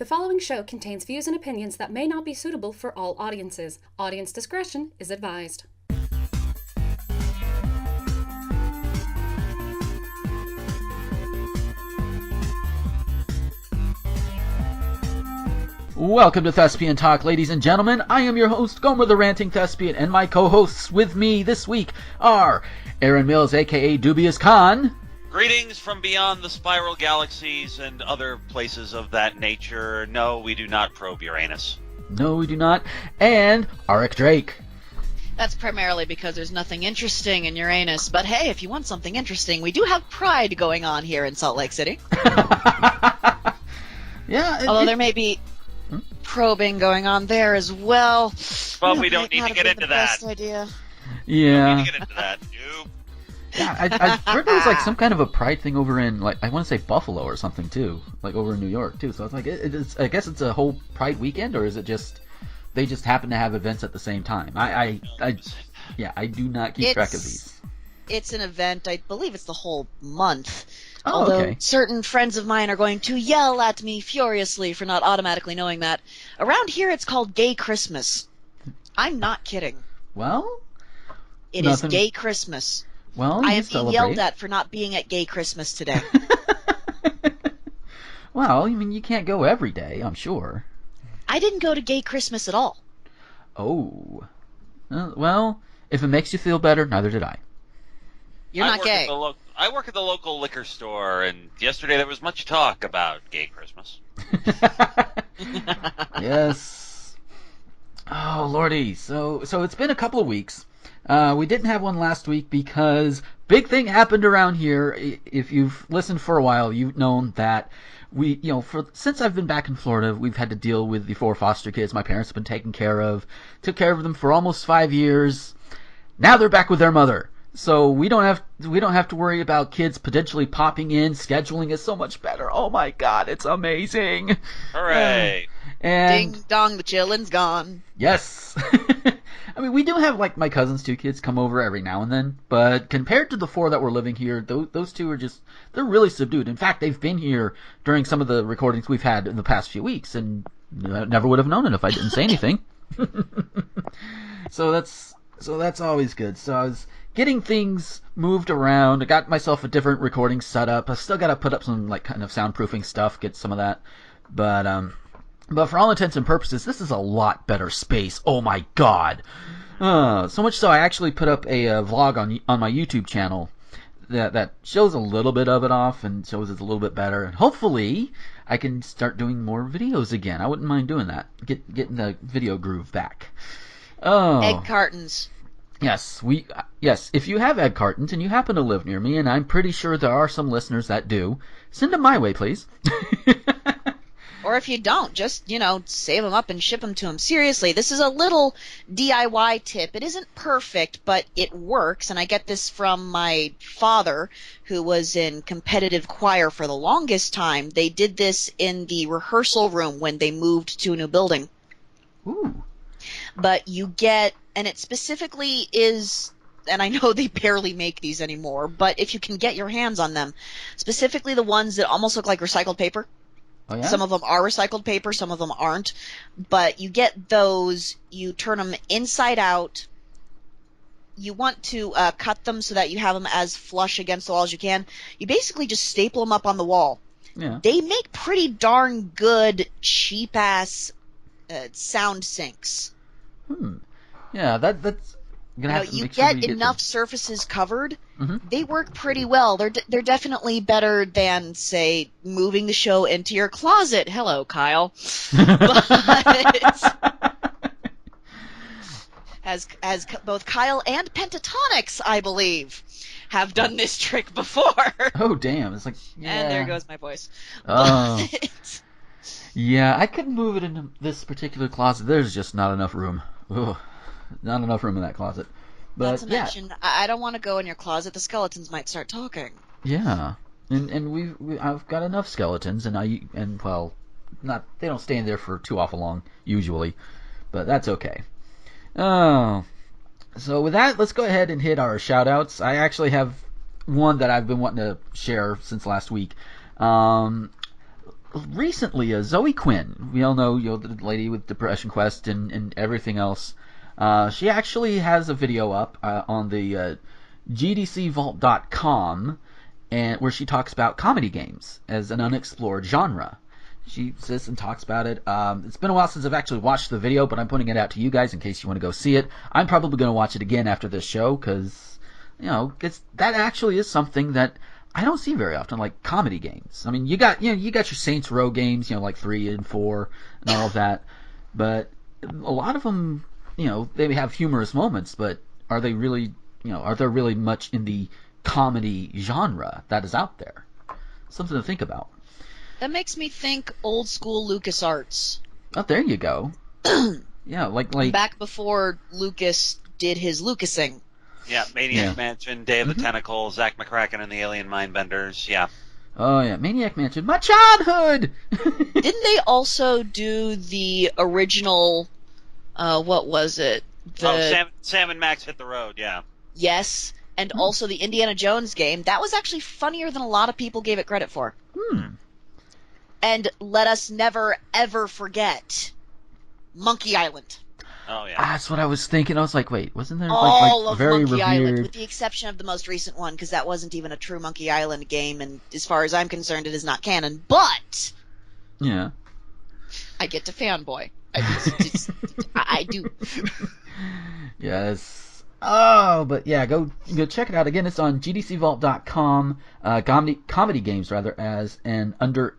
The following show contains views and opinions that may not be suitable for all audiences. Audience discretion is advised. Welcome to Thespian Talk, ladies and gentlemen. I am your host, Gomer the Ranting Thespian, and my co-hosts with me this week are Erin Mills, aka DubiousKhan. Greetings from beyond the spiral galaxies and other places of that nature. No, we do not probe Uranus. No, we do not. And Arik Drake. That's primarily because there's nothing interesting in Uranus. But hey, if you want something interesting, we do have Pride going on here in Salt Lake City. Yeah. Although there may be probing going on there as well. But we don't need to get into that. Best idea. Yeah. We don't need to get into that. Nope. Yeah, I heard there was like some kind of a pride thing over in, like, I want to say Buffalo or something too, like over in New York too. So it's like, I guess it's a whole pride weekend, or is it just they just happen to have events at the same time? I do not keep track of these. It's an event. I believe it's the whole month. Oh, Although okay. certain friends of mine are going to yell at me furiously for not automatically knowing that. Around here, it's called Gay Christmas. I'm not kidding. Well, It is Gay Christmas. Well, I you am being celebrate. yelled at for not being at Gay Christmas today. Well, I mean, you can't go every day, I'm sure. I didn't go to Gay Christmas at all. Oh. Well, if it makes you feel better, neither did I. You're not gay. I work at the local liquor store, and yesterday there was much talk about Gay Christmas. Yes. Oh, Lordy. So it's been a couple of weeks. We didn't have one last week because big thing happened around here. If you've listened for a while, you've known that since I've been back in Florida, we've had to deal with the 4 foster kids my parents have been taking care of. Took care of them for almost 5 years. Now they're back with their mother. So we don't have to worry about kids potentially popping in. Scheduling is so much better. Oh my God, it's amazing. Hooray. And Ding dong, the chillin's gone. yes. I mean, we do have, like, my cousin's 2 kids come over every now and then, but compared to the 4 that were living here, those 2 are they're really subdued. In fact, they've been here during some of the recordings we've had in the past few weeks, and I never would have known it if I didn't say anything. So that's always good. So I was getting things moved around. I got myself a different recording setup. I still got to put up some, like, kind of soundproofing stuff, get some of that. But for all intents and purposes, this is a lot better space. Oh my God! So much so, I actually put up a vlog on my YouTube channel that shows a little bit of it off and shows it's a little bit better. And hopefully, I can start doing more videos again. I wouldn't mind doing that. Getting the video groove back. Oh. Egg cartons. Yes, if you have egg cartons and you happen to live near me, and I'm pretty sure there are some listeners that do, send them my way, please. Or if you don't, just, save them up and ship them to them. Seriously, this is a little DIY tip. It isn't perfect, but it works. And I get this from my father, who was in competitive choir for the longest time. They did this in the rehearsal room when they moved to a new building. Ooh. But you get, and it specifically is, and I know they barely make these anymore, but if you can get your hands on them, specifically the ones that almost look like recycled paper. Oh, yeah? Some of them are recycled paper, some of them aren't. But you get those, you turn them inside out. You want to cut them so that you have them as flush against the wall as you can. You basically just staple them up on the wall. Yeah. They make pretty darn good, cheap-ass sound sinks. Yeah, that's gonna have to you make sure get we enough them. surfaces covered. Mm-hmm. They work pretty well. They're definitely better than, say, moving the show into your closet. Hello, Kyle. But as both Kyle and Pentatonics, I believe, have done this trick before. Oh, damn! It's like, yeah. And there goes my voice. Oh. But Yeah, I couldn't move it into this particular closet. There's just not enough room. Ugh, not enough room in that closet. But not to mention, I don't want to go in your closet. The skeletons might start talking. Yeah, and I've got enough skeletons, and they don't stay in there for too awful long usually, but that's okay. Oh, so with that, let's go ahead and hit our shout outs. I actually have one that I've been wanting to share since last week. recently, Zoe Quinn, we all know, the lady with Depression Quest and everything else. She actually has a video up on the gdcvault.com, and where she talks about comedy games as an unexplored genre. She sits and talks about it. It's been a while since I've actually watched the video, but I'm putting it out to you guys in case you want to go see it. I'm probably going to watch it again after this show because, that actually is something that I don't see very often, like comedy games. I mean, you got your Saints Row games, like 3 and 4 and all of that, but a lot of them, they have humorous moments, but are there really much in the comedy genre that is out there? Something to think about. That makes me think old school LucasArts. Oh, there you go. Yeah, like back before Lucas did his Lucasing. Yeah, Maniac Mansion, Day of the Tentacle, Zach McCracken and the Alien Mindbenders. Yeah. Oh yeah, Maniac Mansion, my childhood. Didn't they also do the original? What was it? Sam and Max Hit the Road. Yeah. Yes, and also the Indiana Jones game. That was actually funnier than a lot of people gave it credit for. And let us never, ever forget Monkey Island. Oh, yeah. That's what I was thinking. I was like, wait, wasn't there all of very Monkey revered... Island, with the exception of the most recent one, because that wasn't even a true Monkey Island game, and as far as I'm concerned, it is not canon. But yeah, I get to fanboy. I do. Yes. Oh, but yeah, go check it out again. It's on gdcvault.com. Comedy games rather, as an under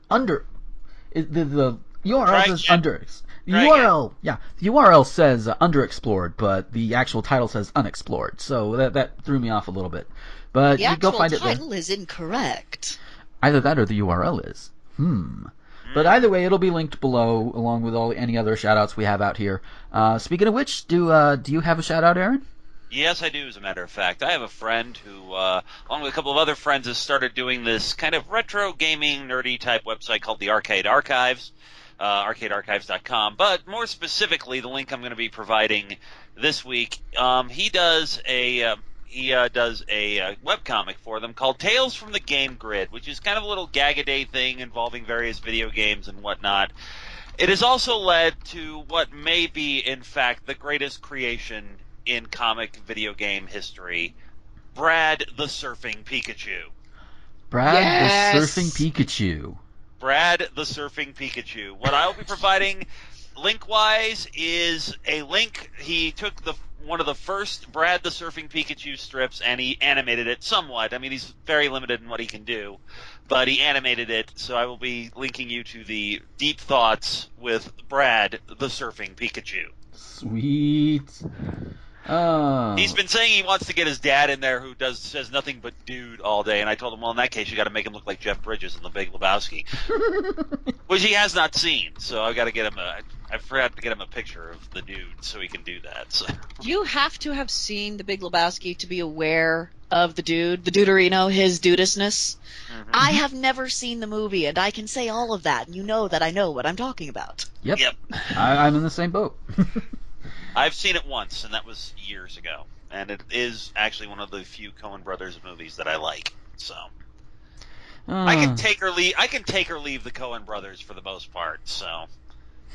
the URL says under. The URL, the URL says underexplored, but the actual title says unexplored. So that threw me off a little bit. But the you go find it there. The actual title is incorrect. Either that or the URL is. But either way, it'll be linked below, along with any other shout-outs we have out here. Speaking of which, do you have a shout-out, Aaron? Yes, I do, as a matter of fact. I have a friend who, along with a couple of other friends, has started doing this kind of retro gaming, nerdy type website called the Arcade Archives, arcadearchives.com. But more specifically, the link I'm going to be providing this week, he does a webcomic for them called Tales from the Game Grid, which is kind of a little gag-a-day thing involving various video games and whatnot. It has also led to what may be, in fact, the greatest creation in comic video game history, Brad the Surfing Pikachu. Brad the Surfing Pikachu. Brad the Surfing Pikachu. What I'll be providing link-wise is a link. He took one of the first Brad the Surfing Pikachu strips and he animated it somewhat. I mean, he's very limited in what he can do, but he animated it, so I will be linking you to the Deep Thoughts with Brad the Surfing Pikachu. Sweet. Oh. He's been saying he wants to get his dad in there who says nothing but dude all day, and I told him, well, in that case, you got to make him look like Jeff Bridges in The Big Lebowski, which he has not seen, so I got to get him I forgot to get him a picture of the dude so he can do that. So. You have to have seen The Big Lebowski to be aware of the duderino, his dudisness. Mm-hmm. I have never seen the movie, and I can say all of that, and you know that I know what I'm talking about. Yep. I'm in the same boat. I've seen it once, and that was years ago. And it is actually one of the few Coen Brothers movies that I like. So I can take or leave the Coen Brothers for the most part. So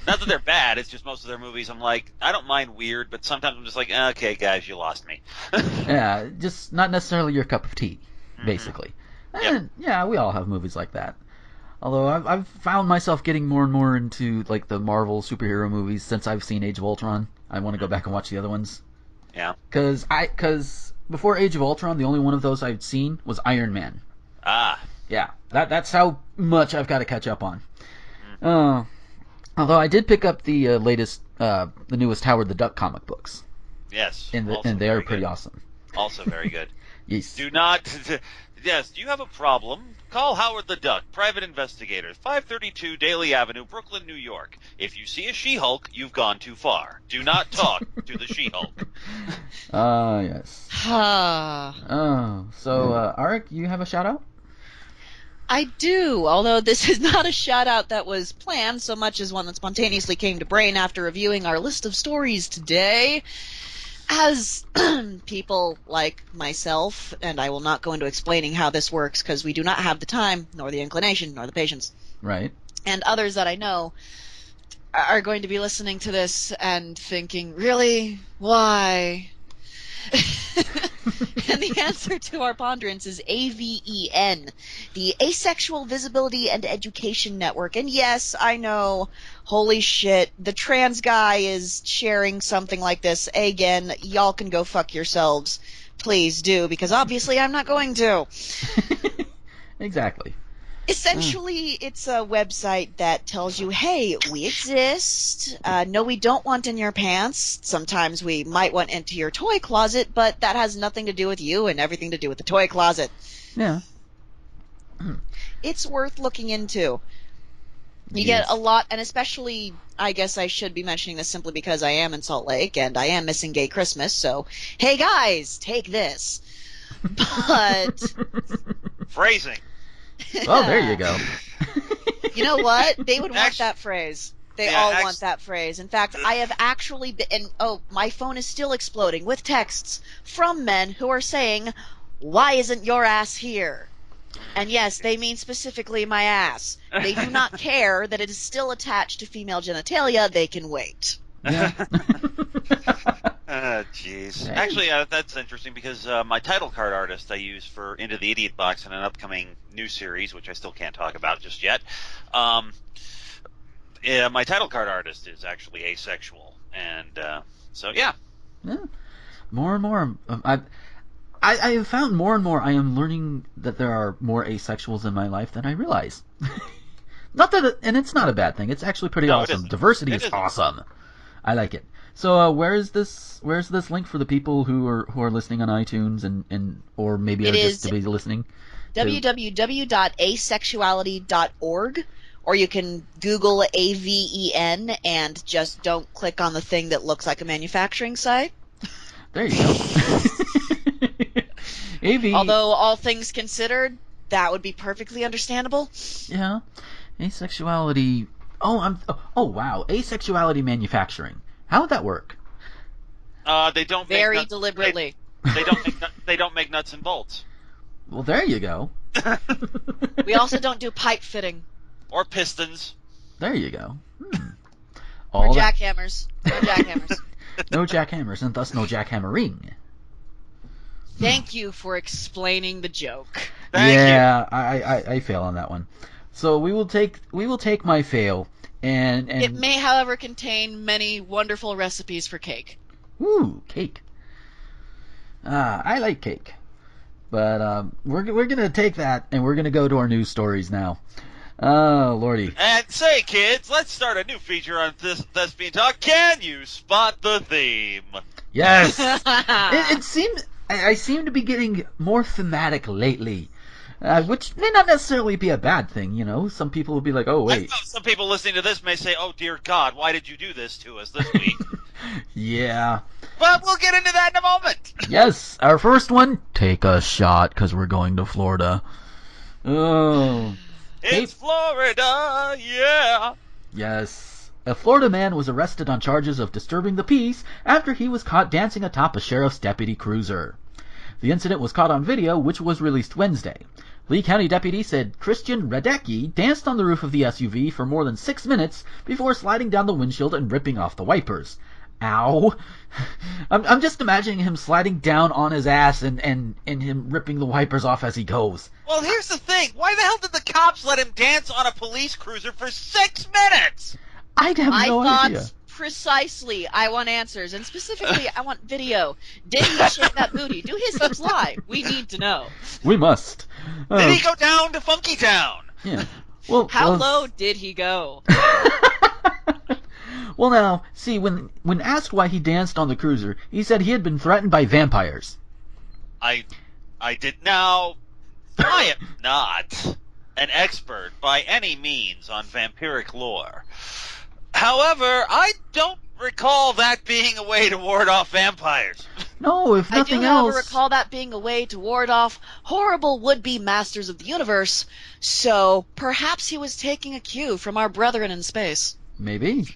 not that they're bad, it's just most of their movies I'm like, I don't mind weird, but sometimes I'm just like, okay, guys, you lost me. Yeah, just not necessarily your cup of tea, basically. And, yeah, we all have movies like that. Although I've found myself getting more and more into like the Marvel superhero movies since I've seen Age of Ultron. I want to go back and watch the other ones. Yeah. Because before Age of Ultron, the only one of those I'd seen was Iron Man. Ah. Yeah. That's how much I've got to catch up on. Although I did pick up the the newest Howard the Duck comic books. Yes. And they are pretty awesome. Also very good. Yes. Yes, do you have a problem? Call Howard the Duck, private investigator, 532 Daly Avenue, Brooklyn, New York. If you see a She-Hulk, you've gone too far. Do not talk to the She-Hulk. Yes. So, Arik, you have a shout-out? I do, although this is not a shout-out that was planned so much as one that spontaneously came to brain after reviewing our list of stories today. As people like myself, and I will not go into explaining how this works because we do not have the time, nor the inclination, nor the patience. Right. and others that I know are going to be listening to this and thinking, really? Why? And the answer to our ponderance is AVEN, the Asexual Visibility and Education Network. And yes, I know, holy shit, the trans guy is sharing something like this. Again, y'all can go fuck yourselves. Please do, because obviously I'm not going to. Exactly. Essentially, it's a website that tells you, hey, we exist. No, we don't want in your pants. Sometimes we might want into your toy closet, but that has nothing to do with you and everything to do with the toy closet. Yeah. It's worth looking into. You Yes. get a lot, and especially, I guess I should be mentioning this simply because I am in Salt Lake and I am missing Gay Christmas, so, hey guys, take this. But... Phrasing. Well, there you go. You know what? They would want Actu- that phrase. They Yeah, all act- want that phrase. In fact, I have actually been, and my phone is still exploding with texts from men who are saying, why isn't your ass here? And yes, they mean specifically my ass. They do not care that it is still attached to female genitalia. They can wait. Yeah. Jeez. Hey. Actually, that's interesting because my title card artist I use for Into the Idiot Box in an upcoming new series, which I still can't talk about just yet. Yeah, my title card artist is actually asexual, and so yeah. Yeah. More and more, I have found more and more I am learning that there are more asexuals in my life than I realize. Not that, and it's not a bad thing. It's actually pretty No, it awesome. isn't. Diversity It is isn't. awesome. I like it. So where's this link for the people who are listening on iTunes and or maybe It are is just to be listening? www.asexuality.org, or you can Google AVEN and just don't click on the thing that looks like a manufacturing site. There you go. AV. Although, all things considered, that would be perfectly understandable. Yeah. Asexuality. Oh, wow. Asexuality manufacturing. How would that work? They don't make Very nuts- deliberately. They don't make nuts and bolts Well, there you go. We also don't do pipe fitting. or pistons. There you go. Or All that. jackhammers. No jackhammers. No jackhammers, and thus no jackhammering. Thank you for explaining the joke. Thank you. Yeah, I fail on that one. So we will take my fail and It may, however, contain many wonderful recipes for cake. ooh, cake. I like cake, but we're gonna take that and we're gonna go to our news stories now. Oh lordy. And say, kids, let's start a new feature on this Thespian Talk. Can you spot the theme? Yes. It seems I seem to be getting more thematic lately. Which may not necessarily be a bad thing, you know. Some people will be like, "Oh, I wait." know some people listening to this may say, "Oh dear God, why did you do this to us this week?" Yeah. But we'll get into that in a moment. Yes, our first one. Take a shot, because we're going to Florida. Oh. It's Florida, yeah. Yes. A Florida man was arrested on charges of disturbing the peace after he was caught dancing atop a sheriff's deputy cruiser. The incident was caught on video, which was released Wednesday. Lee County deputy said Christian Radecki danced on the roof of the SUV for more than 6 minutes before sliding down the windshield and ripping off the wipers. Ow. I'm just imagining him sliding down on his ass and him ripping the wipers off as he goes. Well, here's the thing. Why the hell did the cops let him dance on a police cruiser for 6 minutes? I'd have no idea. Precisely. I want answers, and specifically, I want video. Did he shake that booty? Do his hips lie? We need to know. We must. Did he go down to Funky Town? Yeah. Well, How low did he go? Well, now, see, when asked why he danced on the cruiser, he said he had been threatened by vampires. I did now. I am not an expert by any means on vampiric lore. However, I don't recall that being a way to ward off vampires. No, if nothing I do, else. however, recall that being a way to ward off horrible would-be masters of the universe, so perhaps he was taking a cue from our brethren in space. Maybe.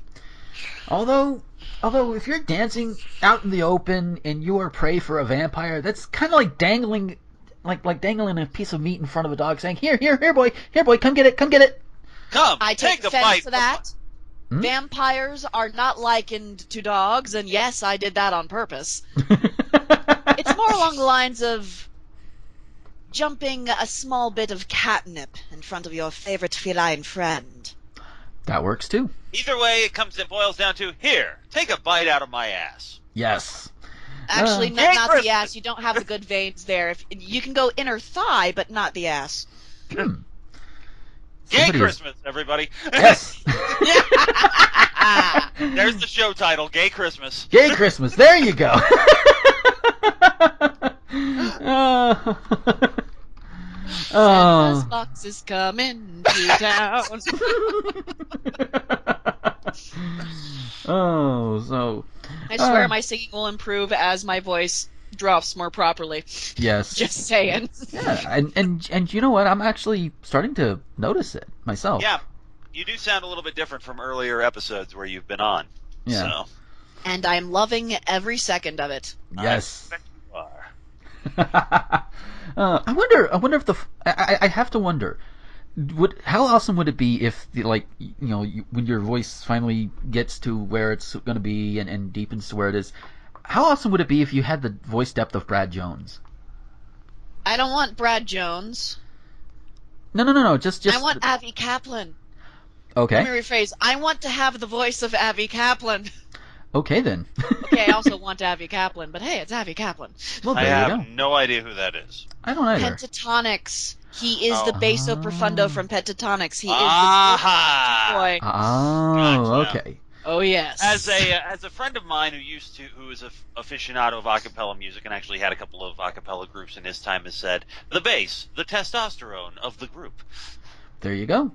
Although if you're dancing out in the open and you are prey for a vampire, that's kind of like dangling, like dangling a piece of meat in front of a dog, saying, "Here, boy, come get it." Come, I take a offense bite. to that. Hmm? Vampires are not likened to dogs, and yes, I did that on purpose. It's more along the lines of jumping a small bit of catnip in front of your favorite feline friend. That works too. Either way, it boils down to, here, take a bite out of my ass. Yes. Actually, Gay not Christmas. the ass. You don't have the good veins there. You can go inner thigh, but not the ass. Hmm. Gay Somebody is- Christmas, everybody. Yes. There's the show title, Gay Christmas. Gay Christmas. There you go. Santa's box is coming to town. So. I swear my singing will improve as my voice drops more properly. Yes. Just saying. Yeah, and you know what? I'm actually starting to notice it myself. Yeah, you do sound a little bit different from earlier episodes where you've been on. Yeah. So. And I'm loving every second of it. Yes. I expect you are. I wonder if I have to wonder. How awesome would it be if, when your voice finally gets to where it's going to be and deepens to where it is? How awesome would it be if you had the voice depth of Brad Jones? I don't want Brad Jones. No. Just. I want Avi Kaplan. Okay. Let me rephrase. I want to have the voice of Avi Kaplan. Okay then. Okay, I also want Avi Kaplan, but hey, it's Avi Kaplan. Well, I there you have go. no idea who that is. I don't either. Pentatonics. He is the basso profundo from Pentatonics. He is Aha! the boy. Oh, Gotcha. okay. Oh yes. As a friend of mine who is a aficionado of acapella music and actually had a couple of acapella groups in his time has said, the bass, the testosterone of the group. There you go.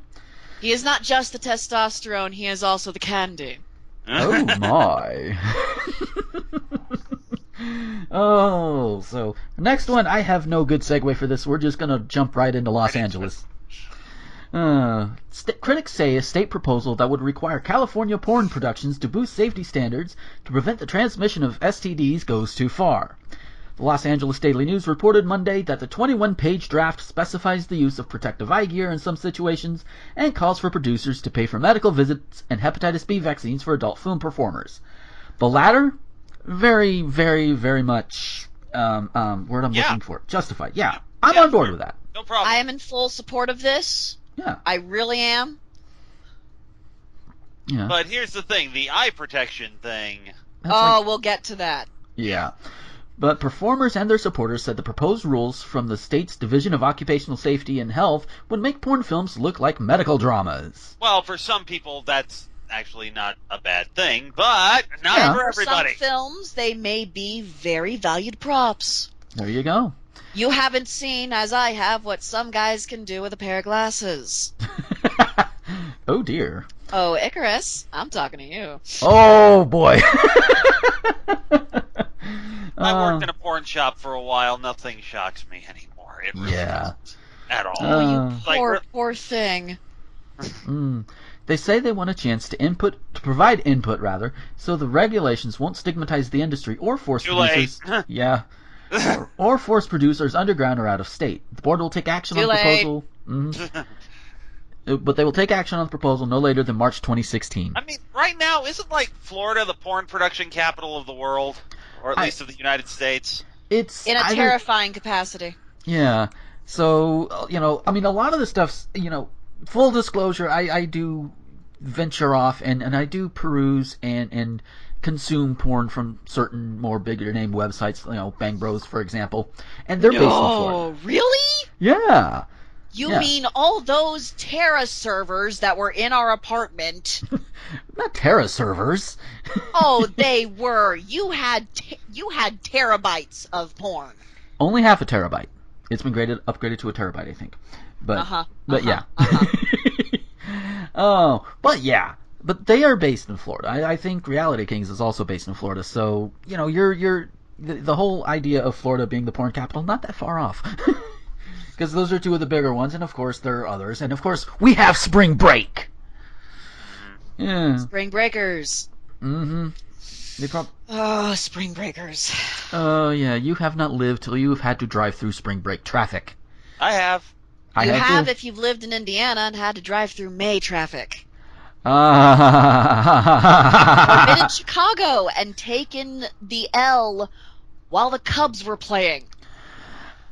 He is not just the testosterone, he is also the candy. Oh my. Oh, so next one, I have no good segue for this. We're just gonna jump right into Los Angeles. Critics say a state proposal that would require California porn productions to boost safety standards to prevent the transmission of STDs goes too far. The Los Angeles Daily News reported Monday that the 21-page draft specifies the use of protective eye gear in some situations and calls for producers to pay for medical visits and hepatitis B vaccines for adult film performers. The latter, very, very, very much word I'm looking for. Justified. Yeah, I'm on board with that. No problem. I am in full support of this. Yeah. I really am. Yeah. But here's the thing, the eye protection thing. We'll get to that. Yeah. But performers and their supporters said the proposed rules from the state's Division of Occupational Safety and Health would make porn films look like medical dramas. Well, for some people, that's actually not a bad thing, but not Yeah. for everybody. Some films, they may be very valued props. There you go. You haven't seen, as I have, what some guys can do with a pair of glasses. Oh dear. Oh, Icarus, I'm talking to you. Oh boy. I worked in a porn shop for a while. Nothing shocks me anymore. It really Yeah. doesn't at all. Oh, poor thing. They say they want a chance to provide input rather, so the regulations won't stigmatize the industry or force Too late. producers. Yeah. or force producers underground or out of state. The board will take action on the proposal. But they will take action on the proposal no later than March 2016. I mean, right now, isn't like Florida the porn production capital of the world, or at least of the United States? It's In a terrifying capacity. Yeah. So, I mean, a lot of the stuff's, full disclosure, I do venture off and I do peruse and consume porn from certain more bigger name websites, Bang Bros, for example. And they're based in Florida. Oh, really? Yeah. You Yeah. mean all those Terra servers that were in our apartment? Not Terra servers. Oh, they were. You had terabytes of porn. Only half a terabyte. It's been upgraded to a terabyte, I think. But yeah. Oh, but yeah. But they are based in Florida. I think Reality Kings is also based in Florida. So, the whole idea of Florida being the porn capital, not that far off. Because those are two of the bigger ones, and of course there are others. And of course, we have Spring Break! Yeah. Spring Breakers. Mm-hmm. Oh, Spring Breakers. Oh, yeah, you have not lived till you have had to drive through Spring Break traffic. I have. You have if you've lived in Indiana and had to drive through May traffic. Or been in Chicago and taken the L while the Cubs were playing.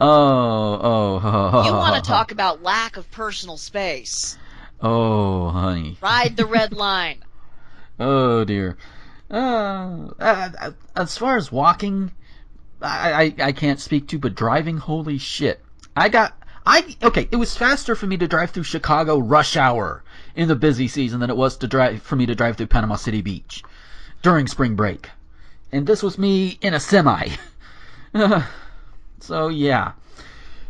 Oh. You want to talk about lack of personal space. Oh, honey. Ride the red line. Oh, dear. As far as walking, I can't speak to, but driving, holy shit. Okay, it was faster for me to drive through Chicago rush hour in the busy season than it was for me to drive through Panama City Beach during spring break. And this was me in a semi. So, yeah.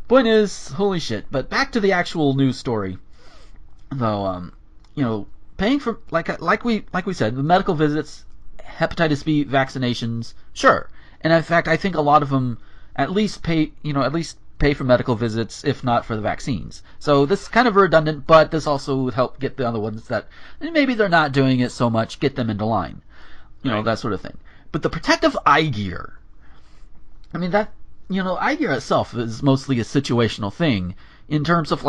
Point is, holy shit. But back to the actual news story. Though, paying for, like we said, the medical visits, hepatitis B vaccinations, sure. And in fact, I think a lot of them at least pay for medical visits, if not for the vaccines. So this is kind of redundant, but this also would help get the other ones that maybe they're not doing it so much, get them into line. That sort of thing. But the protective eye gear, I mean, eye gear itself is mostly a situational thing in terms of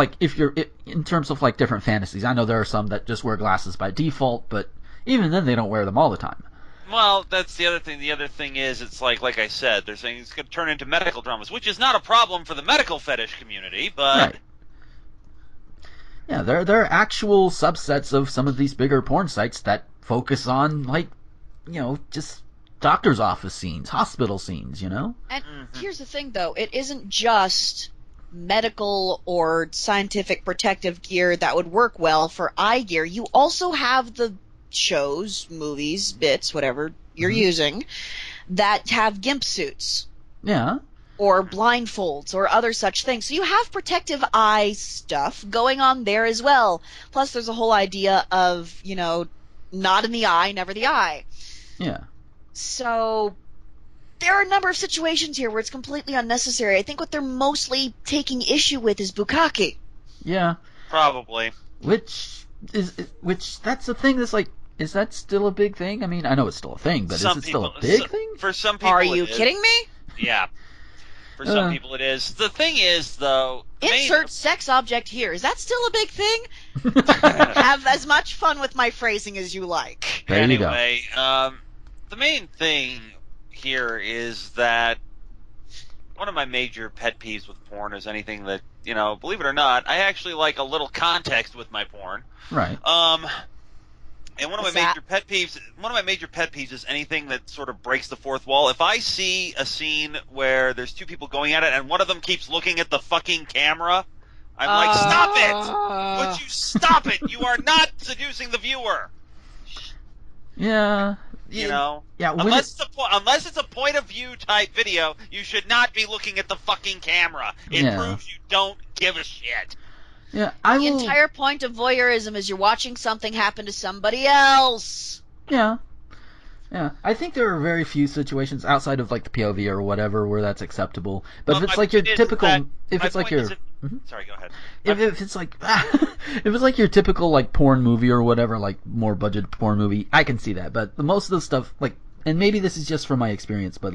different fantasies. I know there are some that just wear glasses by default, but even then they don't wear them all the time. Well, that's the other thing. The other thing is, it's like I said, they're saying it's going to turn into medical dramas, which is not a problem for the medical fetish community, but... Right. Yeah, there are actual subsets of some of these bigger porn sites that focus on, just doctor's office scenes, hospital scenes, And here's the thing, though. It isn't just medical or scientific protective gear that would work well for eye gear. You also have the shows, movies, bits, whatever you're using, that have GIMP suits. Yeah. Or blindfolds or other such things. So you have protective eye stuff going on there as well. Plus there's a whole idea of, not in the eye, never the eye. Yeah. So there are a number of situations here where it's completely unnecessary. I think what they're mostly taking issue with is bukkake. Yeah. Probably. Which that's the thing that's like, is that still a big thing? I mean, I know it's still a thing, but is it still a big thing? For some people, are you kidding me? Yeah. For some people it is. The thing is, though... Insert sex object here. Is that still a big thing? Have as much fun with my phrasing as you like. There you go. Anyway, the main thing here is that one of my major pet peeves with porn is anything that, believe it or not, I actually like a little context with my porn. Right. And one of my major pet peeves is anything that sort of breaks the fourth wall. If I see a scene where there's two people going at it and one of them keeps looking at the fucking camera, I'm like, stop it! Would you stop it? You are not seducing the viewer. Yeah. Yeah. Unless it's a point of view type video, you should not be looking at the fucking camera. It proves you don't give a shit. Yeah, the entire point of voyeurism is you're watching something happen to somebody else. Yeah. Yeah. I think there are very few situations outside of the POV or whatever where that's acceptable. But if it's like your typical Sorry, go ahead. If it's like if it's like your typical porn movie or whatever, more budget porn movie, I can see that. But the most of the stuff and maybe this is just from my experience, but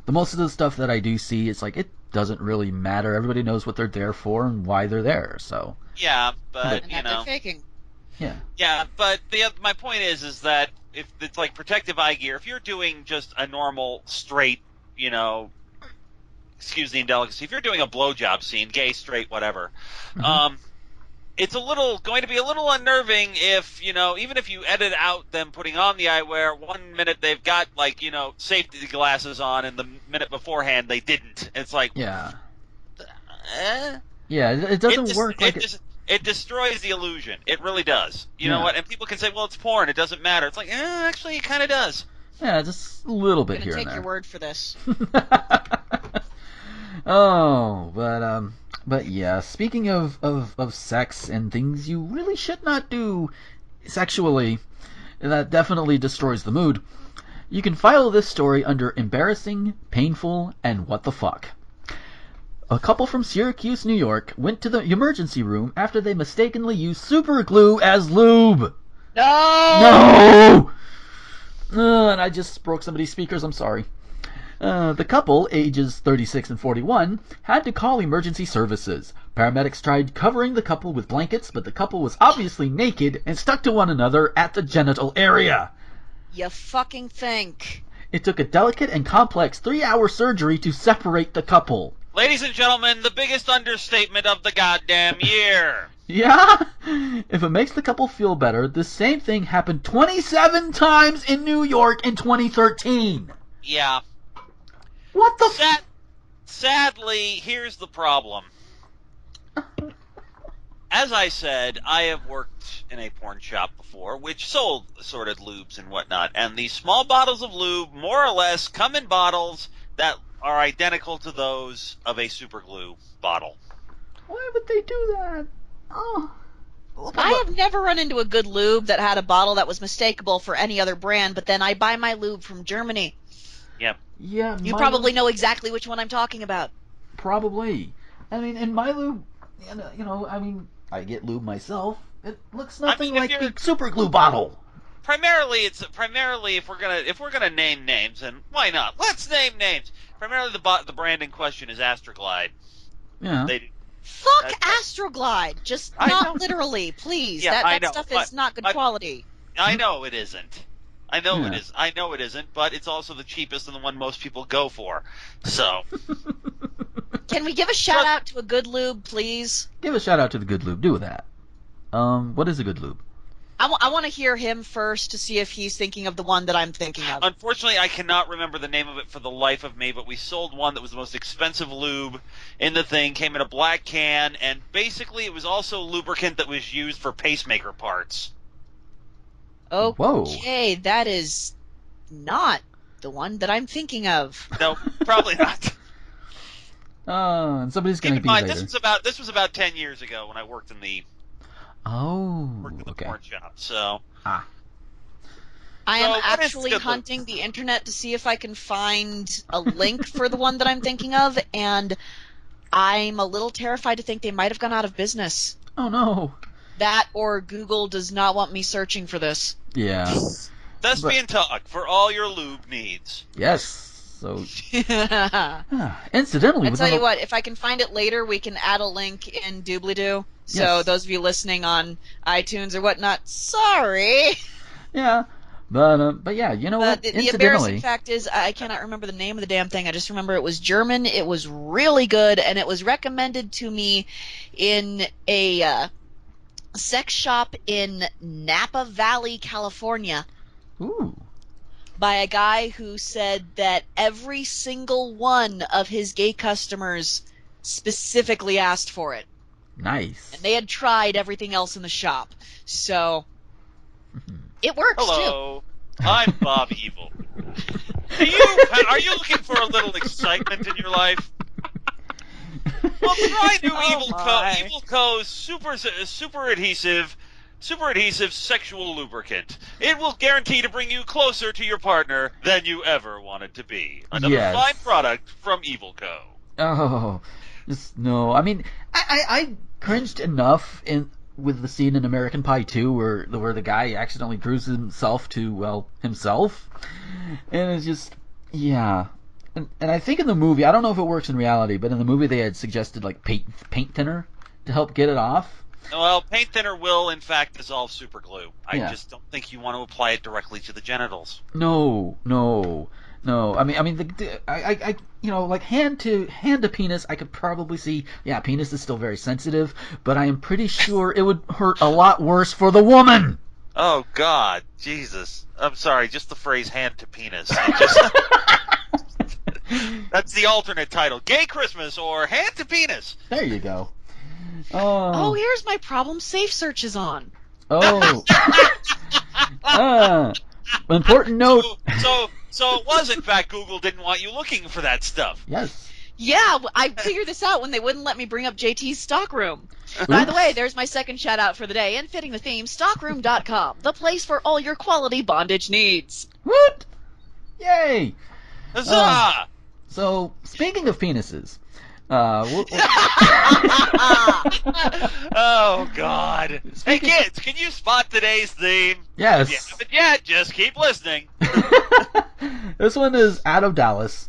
the most of the stuff that I do see, it's it doesn't really matter. Everybody knows what they're there for and why they're there. So yeah, but they're faking. Yeah. Yeah, but my point is that if it's protective eye gear, if you're doing just a normal straight, excuse the indelicacy, if you're doing a blowjob scene, gay, straight, whatever, it's going to be a little unnerving if, even if you edit out them putting on the eyewear, 1 minute they've got, safety glasses on, and the minute beforehand they didn't. It's yeah. Yeah, it doesn't work It destroys the illusion. It really does. You know what? And people can say, well, it's porn. It doesn't matter. It's actually, it kind of does. Yeah, just a little bit here and there. Take your word for this. Oh, but yeah, speaking of sex and things you really should not do sexually, that definitely destroys the mood. You can file this story under embarrassing, painful, and what the fuck. A couple from Syracuse, New York, went to the emergency room after they mistakenly used super glue as lube. No! And I just broke somebody's speakers, I'm sorry. The couple, ages 36 and 41, had to call emergency services. Paramedics tried covering the couple with blankets, but the couple was obviously naked and stuck to one another at the genital area. You fucking think. It took a delicate and complex 3-hour surgery to separate the couple. Ladies and gentlemen, the biggest understatement of the goddamn year. Yeah? If it makes the couple feel better, the same thing happened 27 times in New York in 2013. Yeah. What the Sadly, here's the problem. As I said, I have worked in a porn shop before, which sold assorted lubes and whatnot, and these small bottles of lube more or less come in bottles that are identical to those of a superglue bottle. Why would they do that? Oh. I have never run into a good lube that had a bottle that was mistakable for any other brand, but then I buy my lube from Germany. Yep. Yeah. You probably know exactly which one I'm talking about. Probably. I mean, in my lube, I get lube myself. It looks nothing like the super glue bottle. Primarily if we're gonna name names, and why not? Let's name names. Primarily the brand in question is Astroglide. Yeah. Fuck Astroglide. Just not literally, please. Yeah, that stuff is not good quality. I know it isn't. I know it isn't, but it's also the cheapest and the one most people go for. So. Can we give a shout out to a good lube, please? Give a shout out to the good lube. Do that. What is a good lube? I want to hear him first to see if he's thinking of the one that I'm thinking of. Unfortunately, I cannot remember the name of it for the life of me, but we sold one that was the most expensive lube in the thing, came in a black can, and basically it was also lubricant that was used for pacemaker parts. Okay, Whoa. That is not the one that I'm thinking of. No, probably not. And somebody's going to Keep be in mind, later. this was about 10 years ago when I worked in the okay. porn shop. So I am actually hunting the internet to see if I can find a link for the one that I'm thinking of, and I'm a little terrified to think they might have gone out of business. Oh no. That or Google does not want me searching for this. Yeah. Thespian talk for all your lube needs. Yes. So, incidentally, I'll tell you what, if I can find it later, we can add a link in doobly-doo. So Yes. those of you listening on iTunes or whatnot, sorry. Yeah, but yeah, you know what? The embarrassing fact is I cannot remember the name of the damn thing. I just remember it was German. It was really good, and it was recommended to me in a sex shop in Napa Valley, California. Ooh. By a guy who said that every single one of his gay customers specifically asked for it. Nice. And they had tried everything else in the shop. So, it works, Hello, I'm Bob Evil. Are you looking for a little excitement in your life? Well, try new Evil Co's super adhesive sexual lubricant. It will guarantee to bring you closer to your partner than you ever wanted to be. Another fine product from Evil Co. Oh, just no. I mean, I cringed enough with the scene in American Pie 2 where the guy accidentally proves himself to himself, and it's just And I think in the movie, I don't know if it works in reality, but in the movie they had suggested like paint thinner to help get it off. Well, paint thinner will, in fact, dissolve super glue. I just don't think you want to apply it directly to the genitals. No. I mean, I like hand to penis, I could probably see. Yeah, penis is still very sensitive, but I am pretty sure it would hurt a lot worse for the woman. Oh God, Jesus! I'm sorry, just the phrase "hand to penis." That's the alternate title: "Gay Christmas" or "Hand to Penis." There you go. Oh, here's my problem. Safe search is on. Oh. Important note. So it was, in fact, Google didn't want you looking for that stuff. Yes. Yeah, I figured this out when they wouldn't let me bring up JT's stockroom. By the way, there's my second shout out for the day, and fitting the theme, stockroom.com, the place for all your quality bondage needs. What? Yay! Huzzah! So, speaking of penises, oh God! Hey kids, can you spot today's theme? Yes. If you haven't yet, just keep listening. This one is out of Dallas,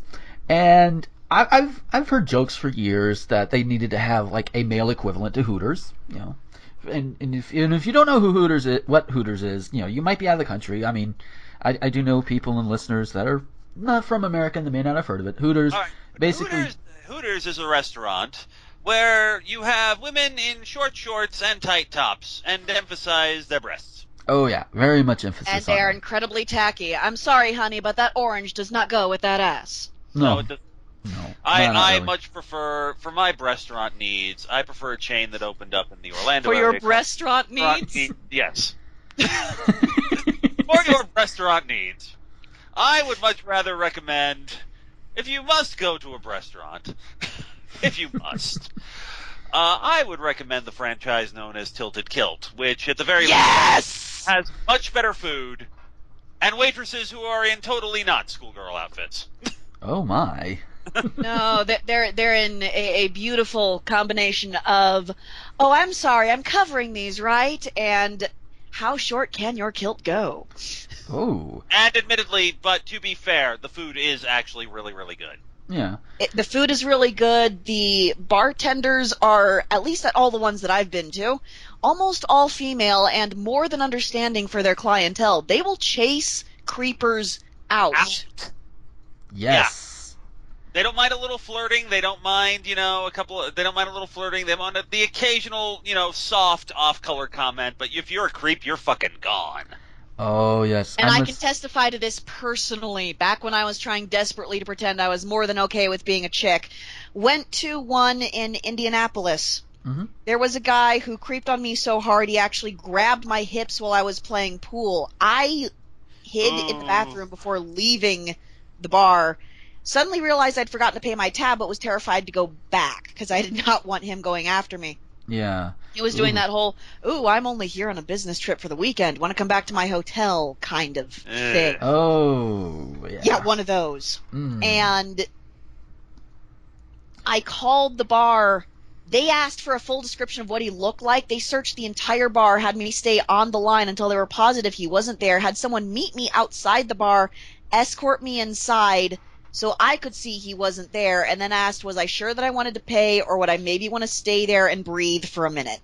And I've heard jokes for years that they needed to have like a male equivalent to Hooters, you know. And if you don't know who what Hooters is, you know, you might be out of the country. I mean, I do know people and listeners that are not from America and they may not have heard of it. Hooters, Right. basically. Hooters is a restaurant where you have women in short shorts and tight tops and emphasize their breasts. Oh yeah, very much emphasis And on they're that. incredibly tacky. I'm sorry, honey, but that orange does not go with that ass. No, it does. no. I really. much prefer, for my restaurant needs, I prefer a chain that opened up in the Orlando For your area. restaurant needs? Yes. For your restaurant needs. I would much rather recommend, if you must go to a restaurant, if you must, I would recommend the franchise known as Tilted Kilt, which at the very least has much better food and waitresses who are in totally not schoolgirl outfits. Oh my. No, they're in a beautiful combination of, oh, I'm sorry, I'm covering these, right? And how short can your kilt go? Oh. And admittedly, but to be fair, the food is actually really, really good. Yeah. The food is really good. The bartenders are, at least at all the ones that I've been to, almost all female and more than understanding for their clientele. They will chase creepers out. Yes. They don't mind a little flirting. They don't mind, they don't mind a little flirting. They want the occasional, soft off-color comment. But if you're a creep, you're fucking gone. Oh, yes. And I can testify to this personally. Back when I was trying desperately to pretend I was more than okay with being a chick, went to one in Indianapolis. Mm-hmm. There was a guy who creeped on me so hard he actually grabbed my hips while I was playing pool. I hid in the bathroom before leaving the bar. Suddenly realized I'd forgotten to pay my tab, but was terrified to go back because I did not want him going after me. Yeah. He was doing that whole, ooh, I'm only here on a business trip for the weekend. Want to come back to my hotel kind of thing. Oh, yeah. Yeah, one of those. Mm. And I called the bar. They asked for a full description of what he looked like. They searched the entire bar, had me stay on the line until they were positive he wasn't there, had someone meet me outside the bar, escort me inside so I could see he wasn't there, and then asked, was I sure that I wanted to pay, or would I maybe want to stay there and breathe for a minute?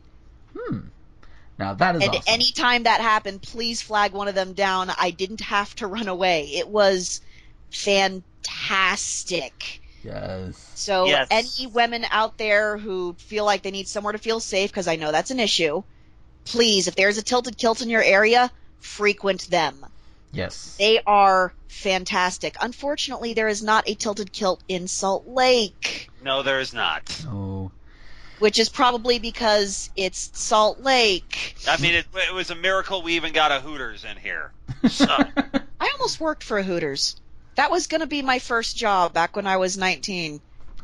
Now that is And awesome. anytime that happened, please flag one of them down. I didn't have to run away. It was fantastic. Yes. So Yes. any women out there who feel like they need somewhere to feel safe, because I know that's an issue, please, if there's a Tilted Kilt in your area, frequent them. Yes. They are fantastic. Unfortunately, there is not a Tilted Kilt in Salt Lake, No, there is not. Oh. which is probably because it's Salt Lake. I mean, it was a miracle we even got a Hooters in here. So, I almost worked for a Hooters. That was going to be my first job back when I was 19.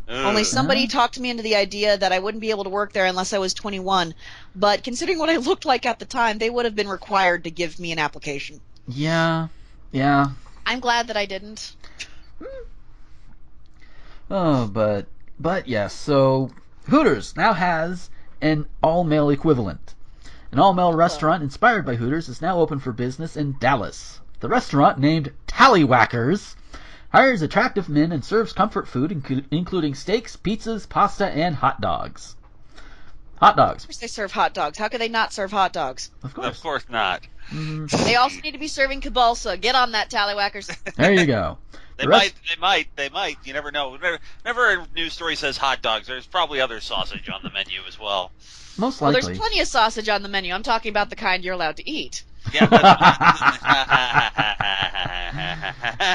Only ugh. somebody talked me into the idea that I wouldn't be able to work there unless I was 21. But considering what I looked like at the time, they would have been required to give me an application. Yeah. Yeah. I'm glad that I didn't. Oh, but yes. So Hooters now has an all-male equivalent. An all-male restaurant inspired by Hooters is now open for business in Dallas. The restaurant, named Tallywhackers, hires attractive men and serves comfort food, including steaks, pizzas, pasta, and hot dogs. Hot dogs, Of course they serve hot dogs. How could they not serve hot dogs? of course. Of course not. They also need to be serving kielbasa. Get on that, Tallywhackers. There you go. They The rest- might. You never know. Never a news story says hot dogs. There's probably other sausage on the menu as well. Most Well, likely. there's plenty of sausage on the menu. I'm talking about the kind you're allowed to eat. Yeah.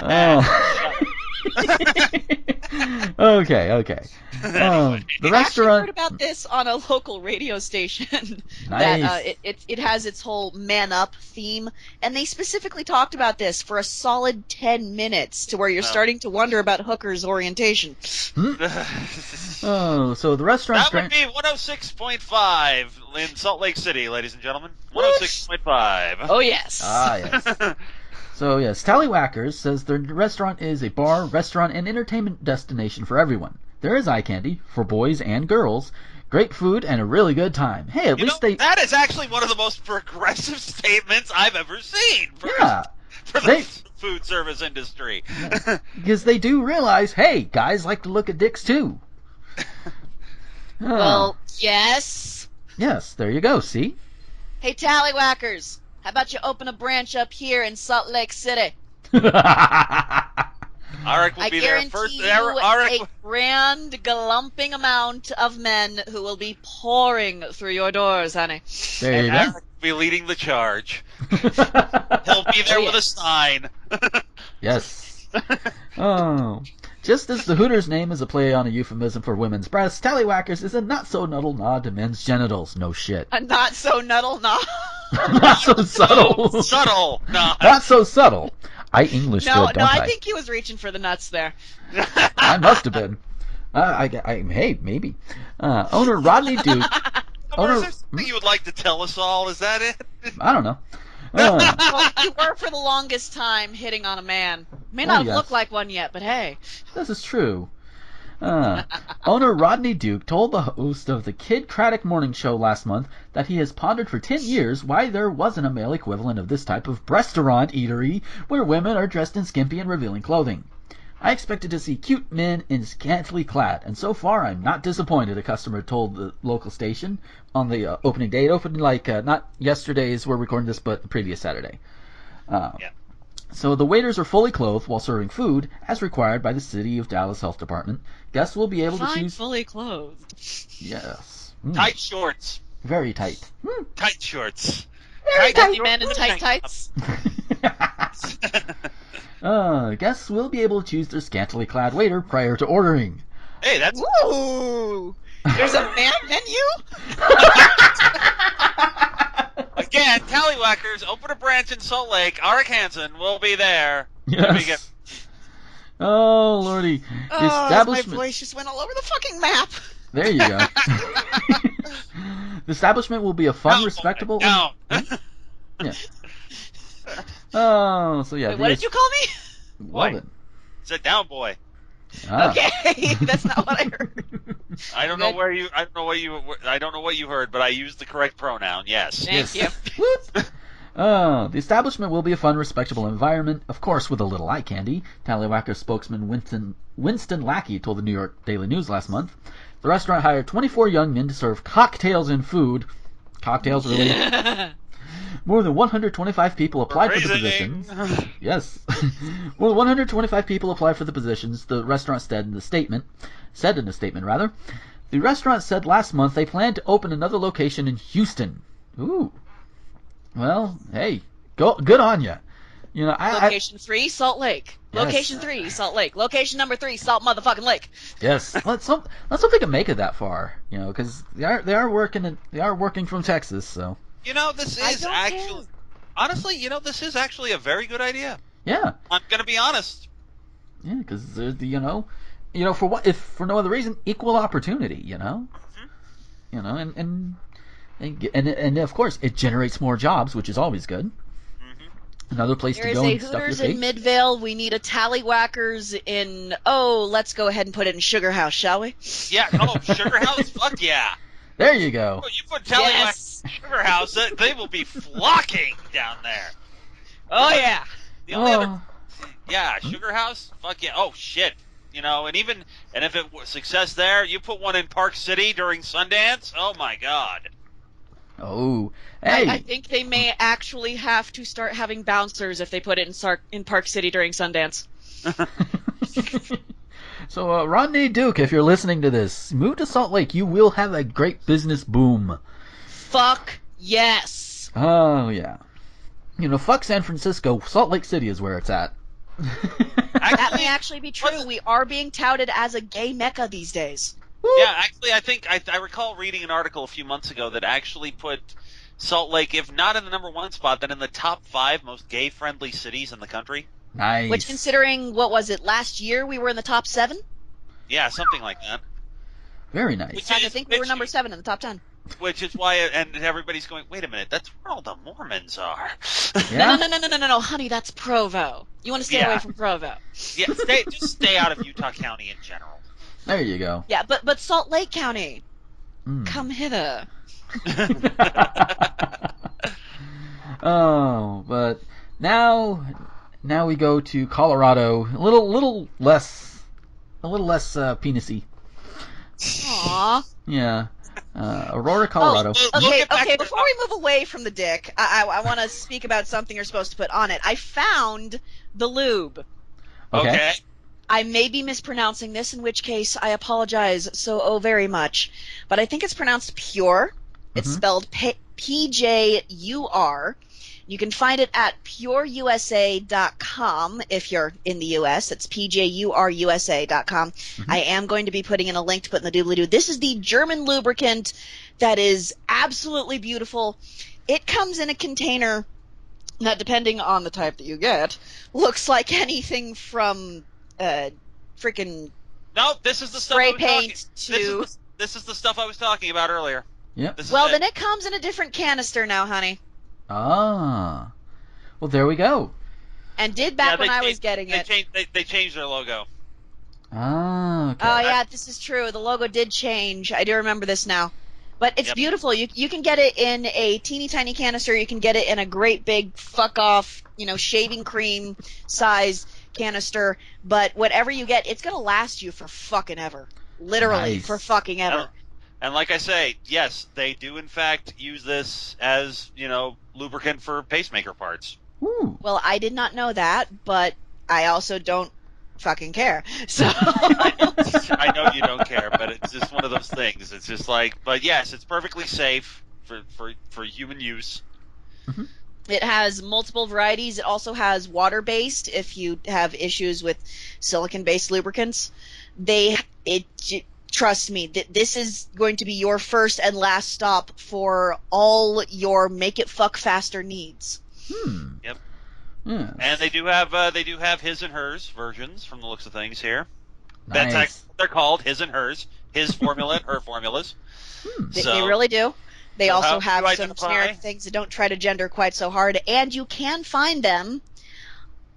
Oh. Okay. The I actually restaurant. heard about this on a local radio station. Nice. That it has its whole man up theme, and they specifically talked about this for a solid 10 minutes, to where you're starting to wonder about hookers' orientation. Oh, so the restaurant. That would be 106.5 in Salt Lake City, ladies and gentlemen. 106.5. Oh yes. Ah, yes. So, yes, Tallywhackers says their restaurant is a bar, restaurant, and entertainment destination for everyone. There is eye candy for boys and girls, great food, and a really good time. Hey, at least they... That is actually one of the most progressive statements I've ever seen. Yeah. For They- food service industry. Because they do realize, hey, guys like to look at dicks too. Well, yes. Yes, there you go, see? Hey, Tallywhackers, how about you open a branch up here in Salt Lake City? Arik will I be there guarantee first. you Arik, a grand glumping amount of men who will be pouring through your doors, honey. There you Arik go. will be leading the charge. He'll be there with a sign. Yes. Oh. Just as the Hooters name is a play on a euphemism for women's breasts, Tallywhackers is a not-so-nuddle nod to men's genitals. No shit. A not so nuddle nod. Not so subtle. Subtle. No. Not so subtle. I English No, good, don't I? I think he was reaching for the nuts there. I must have been. Hey, maybe. Owner Rodney Duke. Is there something you would like to tell us all? Is that it? I don't know. Well, you were for the longest time hitting on a man. May not yes. look like one yet, but hey. This is true. Owner Rodney Duke told the host of the Kid-Craddock Morning Show last month that he has pondered for 10 years why there wasn't a male equivalent of this type of restaurant eatery where women are dressed in skimpy and revealing clothing. I expected to see cute men in scantily clad, and so far I'm not disappointed, a customer told the local station on the opening day. It opened not yesterday's, we're recording this, but the previous Saturday. Yeah. So the waiters are fully clothed while serving food, as required by the City of Dallas Health Department. Guests will be able to choose... fully clothed. Yes. Tight shorts. Very tight. Tight shorts. Very tight man in tight tights. Guests will be able to choose their scantily clad waiter prior to ordering. Hey, that's... Ooh! There's a man menu? Again, Tallywhackers, open a branch in Salt Lake. Arik Hansen will be there. Yes. Oh, lordy. Oh, my voice just went all over the fucking map. There you go. The establishment will be a fun, No, respectable... No. Yeah. Oh, so yeah. Wait, what did you call me? Well then. Sit down, boy. Ah. Okay, that's not what I heard. I don't know what you heard, but I used the correct pronoun. Yes. Thank you. The establishment will be a fun, respectable environment, of course with a little eye candy, Tallywhacker spokesman Winston Lackey told the New York Daily News last month. The restaurant hired 24 young men to serve cocktails and food. Cocktails, really? More than 125 people applied for the positions. Yes. More than 125 people applied for the positions, the restaurant said in a statement. The restaurant said last month they plan to open another location in Houston. Ooh. Well, hey, good on ya. You know, Location 3, Salt Lake. Yes. Location 3, Salt Lake. Location number 3, Salt motherfucking Lake. Yes. Let's hope they can make it that far. You know, because they are working from Texas, so. You know, this is actually, honestly, this is actually a very good idea. Yeah. I'm gonna be honest. Yeah, because for what, if for no other reason, equal opportunity. Mm-hmm. And of course it generates more jobs, which is always good. Mm-hmm. Another place to go and stuff your face. There's a Hooters in Midvale. We need a Tallywhackers in. Oh, let's go ahead and put it in Sugar House, shall we? Yeah. Oh, Sugar House. Fuck yeah. There you go. Oh, you put Tallywhackers in Sugar House, they will be flocking down there. Oh yeah. The only other. Yeah, Sugar House. Fuck yeah. Oh shit. And if it was success there, you put one in Park City during Sundance. Oh my god. Oh, hey. I think they may actually have to start having bouncers if they put it in Park City during Sundance. So, Rodney Duke, if you're listening to this, move to Salt Lake. You will have a great business boom. Fuck yes. Oh, yeah. Fuck San Francisco. Salt Lake City is where it's at. That may actually be true. We are being touted as a gay mecca these days. Yeah, actually, I think I recall reading an article a few months ago that actually put Salt Lake, if not in the number 1 spot, then in the top 5 most gay-friendly cities in the country. Nice. Which, considering, what was it, last year we were in the top 7? Yeah, something like that. Very nice. I think we were number 7 in the top 10. Which is why, and everybody's going, wait a minute, that's where all the Mormons are. Yeah? No, honey, that's Provo. You want to stay away from Provo. Yeah, just stay out of Utah County in general. There you go. Yeah, but Salt Lake County, come hither. Oh, but now Now we go to Colorado. A little less penisy. Aww. Yeah. Aurora, Colorado. Okay. Before we move away from the dick, I want to speak about something you're supposed to put on it. I found the lube. Okay. I may be mispronouncing this, in which case I apologize so very much. But I think it's pronounced Pure. It's spelled P-J-U-R. You can find it at pureusa.com if you're in the U.S. It's pjurusa.com. I am going to be putting in a link to put in the doobly-doo. This is the German lubricant that is absolutely beautiful. It comes in a container that, depending on the type that you get, looks like anything from freaking No, this is the spray stuff paint to... This is the stuff I was talking about earlier. Yep. Well, then it comes in a different canister now, honey. Ah. Well, there we go. And did back when I was getting it. They changed their logo. Ah, okay. Oh, yeah, this is true. The logo did change. I do remember this now. But it's beautiful. You can get it in a teeny tiny canister. You can get it in a great big fuck off, shaving cream size canister. But whatever you get, it's going to last you for fucking ever. Literally, Nice. for fucking ever. And like I say, yes, they do in fact use this as, lubricant for pacemaker parts. Ooh. Well, I did not know that, but I also don't fucking care. So I know you don't care, but it's just one of those things. It's just like, but yes, it's perfectly safe for human use. Mm-hmm. It has multiple varieties. It also has water-based if you have issues with silicon-based lubricants. Trust me, this is going to be your first and last stop for all your make it fuck faster needs. Yep. Yes. And they do have his and hers versions from the looks of things here. Nice. That's actually what they're called, his and hers. His formula and her formulas. They really do. They also have some identify? generic things that don't try to gender quite so hard, and you can find them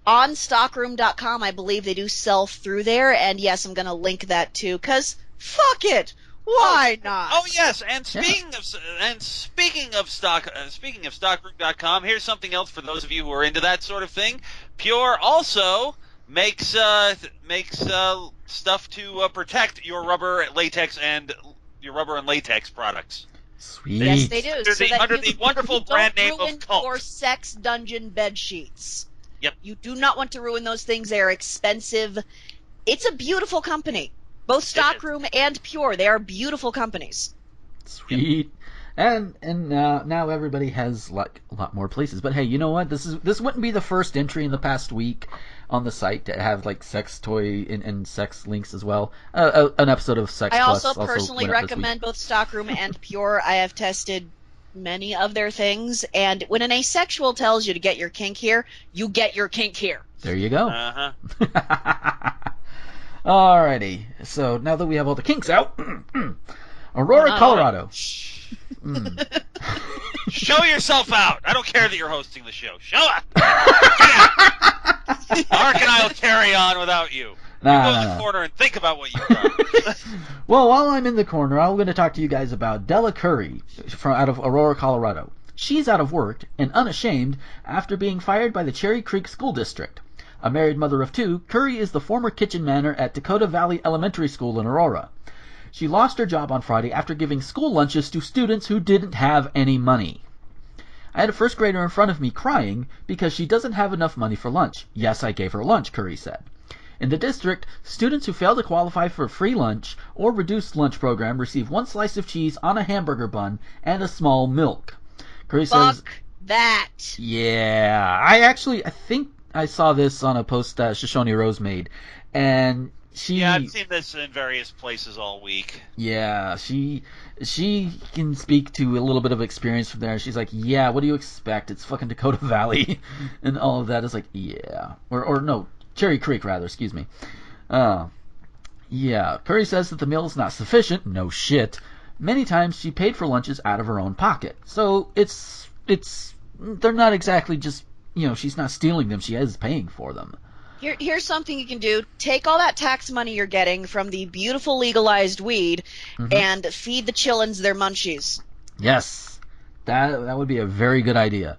on stockroom.com. I believe they do sell through there, and yes, I'm going to link that too, because fuck it, why not? Oh yes, and speaking of stockroom.com, here's something else for those of you who are into that sort of thing. Pure also makes stuff to protect your rubber, latex, and products. Sweet. Yes, they do. Under the wonderful brand name of Cult. Your sex dungeon bed sheets. Yep. You do not want to ruin those things. They are expensive. It's a beautiful company. Both Stockroom and Pure, they are beautiful companies. Sweet. And now everybody has like a lot more places. But hey, you know what? This wouldn't be the first entry in the past week on the site to have like sex toy and sex links as well. An episode of Sex I Plus also personally went up this recommend week. both Stockroom and Pure. I have tested many of their things, and when an asexual tells you to get your kink here, you get your kink here. There you go. Uh-huh. Alrighty. So now that we have all the kinks out, Aurora, Colorado. Show yourself out. I don't care that you're hosting the show. Show up. Arik and I will carry on without you. Go in the corner and think about what you've done. Well, while I'm in the corner, I'm going to talk to you guys about Della Curry out of Aurora, Colorado. She's out of work and unashamed after being fired by the Cherry Creek School District. A married mother of two, Curry is the former kitchen manner at Dakota Valley Elementary School in Aurora. She lost her job on Friday after giving school lunches to students who didn't have any money. I had a first grader in front of me crying because she doesn't have enough money for lunch. Yes, I gave her lunch, Curry said. In the district, students who fail to qualify for a free lunch or reduced lunch program receive one slice of cheese on a hamburger bun and a small milk. Curry says, Fuck that. Yeah, I think I saw this on a post that Shoshone Rose made, and Yeah, I've seen this in various places all week. Yeah, she can speak to a little bit of experience from there. She's like, yeah, what do you expect? It's fucking Dakota Valley, and all of that is like, yeah, or no, Cherry Creek rather. Excuse me. Yeah, Curry says that the meal is not sufficient. No shit. Many times she paid for lunches out of her own pocket, so they're not exactly just, she's not stealing them. She is paying for them. Here's something you can do. Take all that tax money you're getting from the beautiful legalized weed and feed the chillins their munchies. Yes, that would be a very good idea.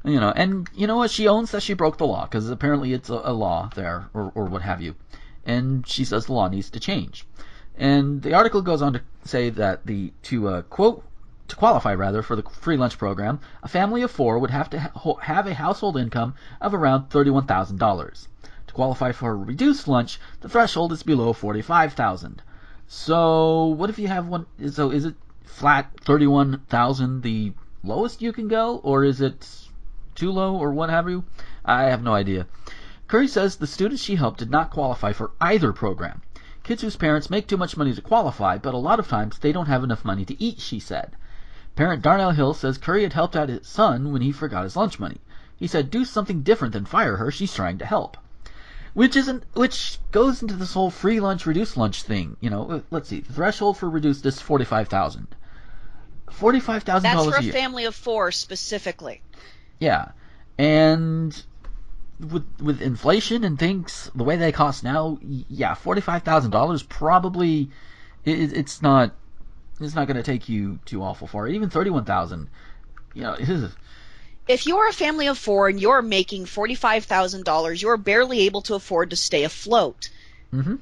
And you know what? She owns that she broke the law, because apparently it's a law there, or what have you. And she says the law needs to change. And the article goes on to say that to qualify for the free lunch program, a family of 4 would have to have a household income of around $31,000. To qualify for reduced lunch, the threshold is below $45,000. So what if you have one? So is it flat $31,000 the lowest you can go, or is it too low, or what have you? I have no idea. Curry says the students she helped did not qualify for either program. Kids whose parents make too much money to qualify, but a lot of times they don't have enough money to eat, she said. Parent Darnell Hill says Curry had helped out his son when he forgot his lunch money. He said, do something different than fire her, she's trying to help. Which goes into this whole free lunch, reduced lunch thing. Let's see, the threshold for reduced is $45,000. $45,000 That's for a year. A family of 4 specifically. Yeah, and with inflation and things the way they cost now, yeah, $45,000 probably it's not going to take you too awful far. Even $31,000, If you're a family of 4 and you're making $45,000, you're barely able to afford to stay afloat. Mm-hmm.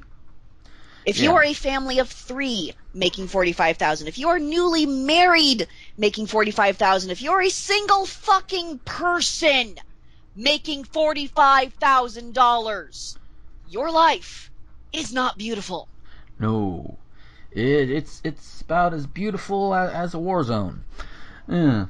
If you are a family of 3 making $45,000, if you're newly married making $45,000, if you're a single fucking person making $45,000, your life is not beautiful. No, it's about as beautiful as a war zone. Yeah.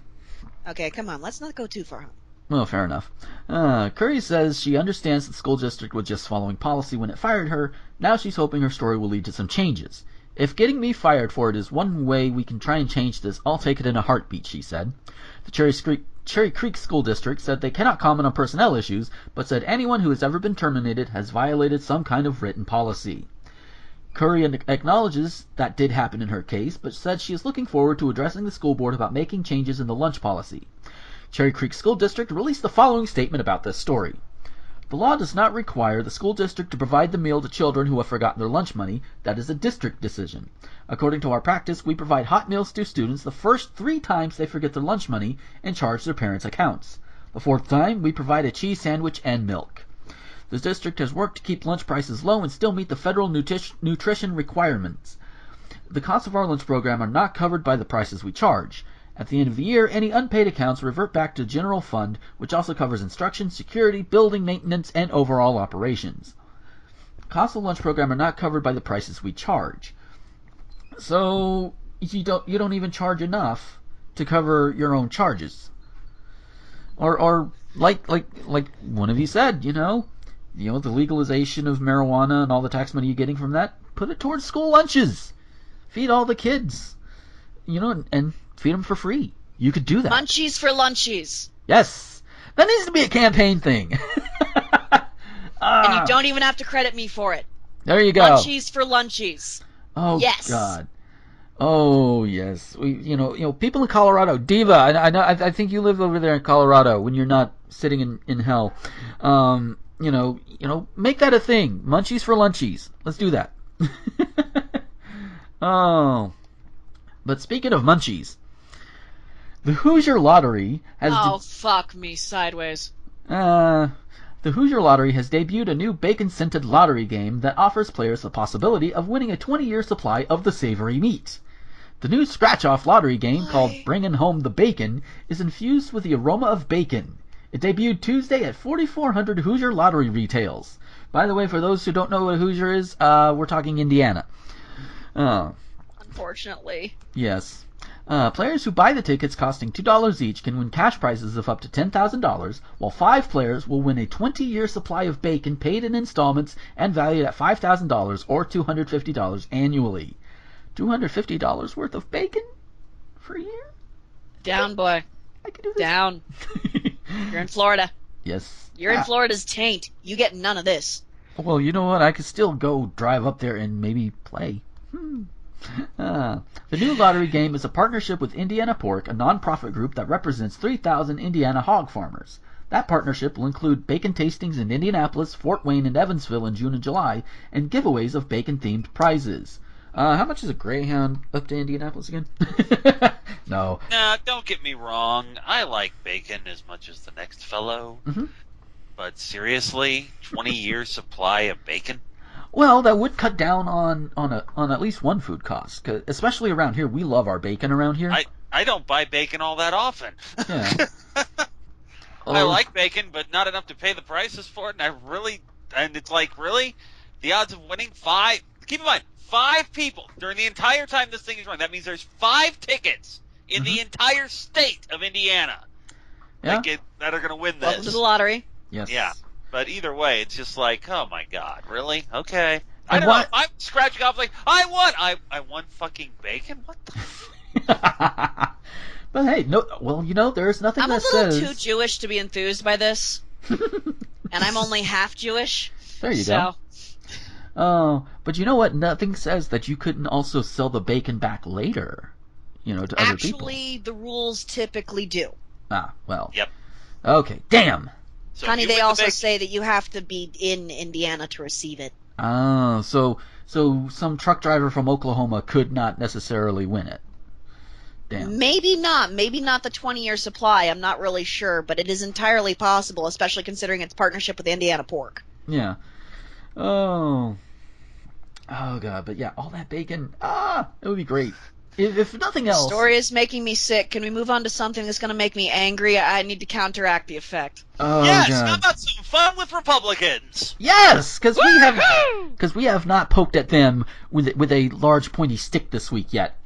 Okay, come on, let's not go too far. Well, fair enough. Curry says she understands the school district was just following policy when it fired her. Now she's hoping her story will lead to some changes. If getting me fired for it is one way we can try and change this, I'll take it in a heartbeat, she said. The Cherry Creek School District said they cannot comment on personnel issues, but said anyone who has ever been terminated has violated some kind of written policy. Curry acknowledges that did happen in her case, but said she is looking forward to addressing the school board about making changes in the lunch policy. Cherry Creek School District released the following statement about this story. The law does not require the school district to provide the meal to children who have forgotten their lunch money. That is a district decision. According to our practice, we provide hot meals to students the first 3 times they forget their lunch money and charge their parents' accounts. The 4th time, we provide a cheese sandwich and milk. The district has worked to keep lunch prices low and still meet the federal nutrition requirements. The costs of our lunch program are not covered by the prices we charge. At the end of the year, any unpaid accounts revert back to general fund, which also covers instruction, security, building maintenance, and overall operations. Costs of lunch program are not covered by the prices we charge. So you don't even charge enough to cover your own charges. Or like one of you said, the legalization of marijuana and all the tax money you're getting from that, put it towards school lunches. Feed all the kids, and feed them for free. You could do that. Munchies for lunchies. Yes. That needs to be a campaign thing. And you don't even have to credit me for it. There you go. Munchies for lunchies. Oh, yes. God. Oh, yes. People in Colorado, Diva, I think you live over there in Colorado when you're not sitting in hell. Make that a thing. Munchies for lunchies. Let's do that. Oh. But speaking of munchies, the Hoosier Lottery has... fuck me sideways. The Hoosier Lottery has debuted a new bacon-scented lottery game that offers players the possibility of winning a 20-year supply of the savory meat. The new scratch-off lottery game called Bringin' Home the Bacon is infused with the aroma of bacon. It debuted Tuesday at 4,400 Hoosier Lottery retails. By the way, for those who don't know what a Hoosier is, we're talking Indiana. Unfortunately. Yes. Players who buy the tickets costing $2 each can win cash prizes of up to $10,000, while 5 players will win a 20-year supply of bacon paid in installments and valued at $5,000 or $250 annually. $250 worth of bacon for a year? Down, boy. I can do this. Down. You're in Florida. Yes. You're in Florida's taint. You get none of this. Well, you know what? I could still go drive up there and maybe play. The new lottery game is a partnership with Indiana Pork, a non-profit group that represents 3,000 Indiana hog farmers. That partnership will include bacon tastings in Indianapolis, Fort Wayne, and Evansville in June and July, and giveaways of bacon-themed prizes. How much is a Greyhound up to Indianapolis again? No. Nah, don't get me wrong. I like bacon as much as the next fellow. Mm-hmm. But seriously, 20 years supply of bacon? Well, that would cut down on at least one food cost, 'cause especially around here. We love our bacon around here. I don't buy bacon all that often. Yeah. I like bacon, but not enough to pay the prices for it, and it's like, really? The odds of winning 5, keep in mind, 5 people during the entire time this thing is running. That means there's 5 tickets in the entire state of Indiana that are going to win this. Welcome to the lottery. Yes. Yeah. But either way, it's just like, oh my God, really? Okay. I don't know. I'm scratching off like, I won. I won fucking bacon? What the But hey, no. Well, there's nothing that says... I'm a little too Jewish to be enthused by this. And I'm only half Jewish. There you go. Oh, but you know what? Nothing says that you couldn't also sell the bacon back later, to other people. Actually, the rules typically do. Ah, well. Yep. Okay, damn. So honey, they also say that you have to be in Indiana to receive it. Oh, so some truck driver from Oklahoma could not necessarily win it. Damn. Maybe not the 20-year supply. I'm not really sure, but it is entirely possible, especially considering its partnership with Indiana Pork. Yeah. Oh God, but yeah, all that bacon. It would be great. If nothing else. The story is making me sick. Can we move on to something that's going to make me angry? I need to counteract the effect. Oh, yes, God. how about some fun with Republicans? Yes, because we have not poked at them with a large pointy stick this week yet.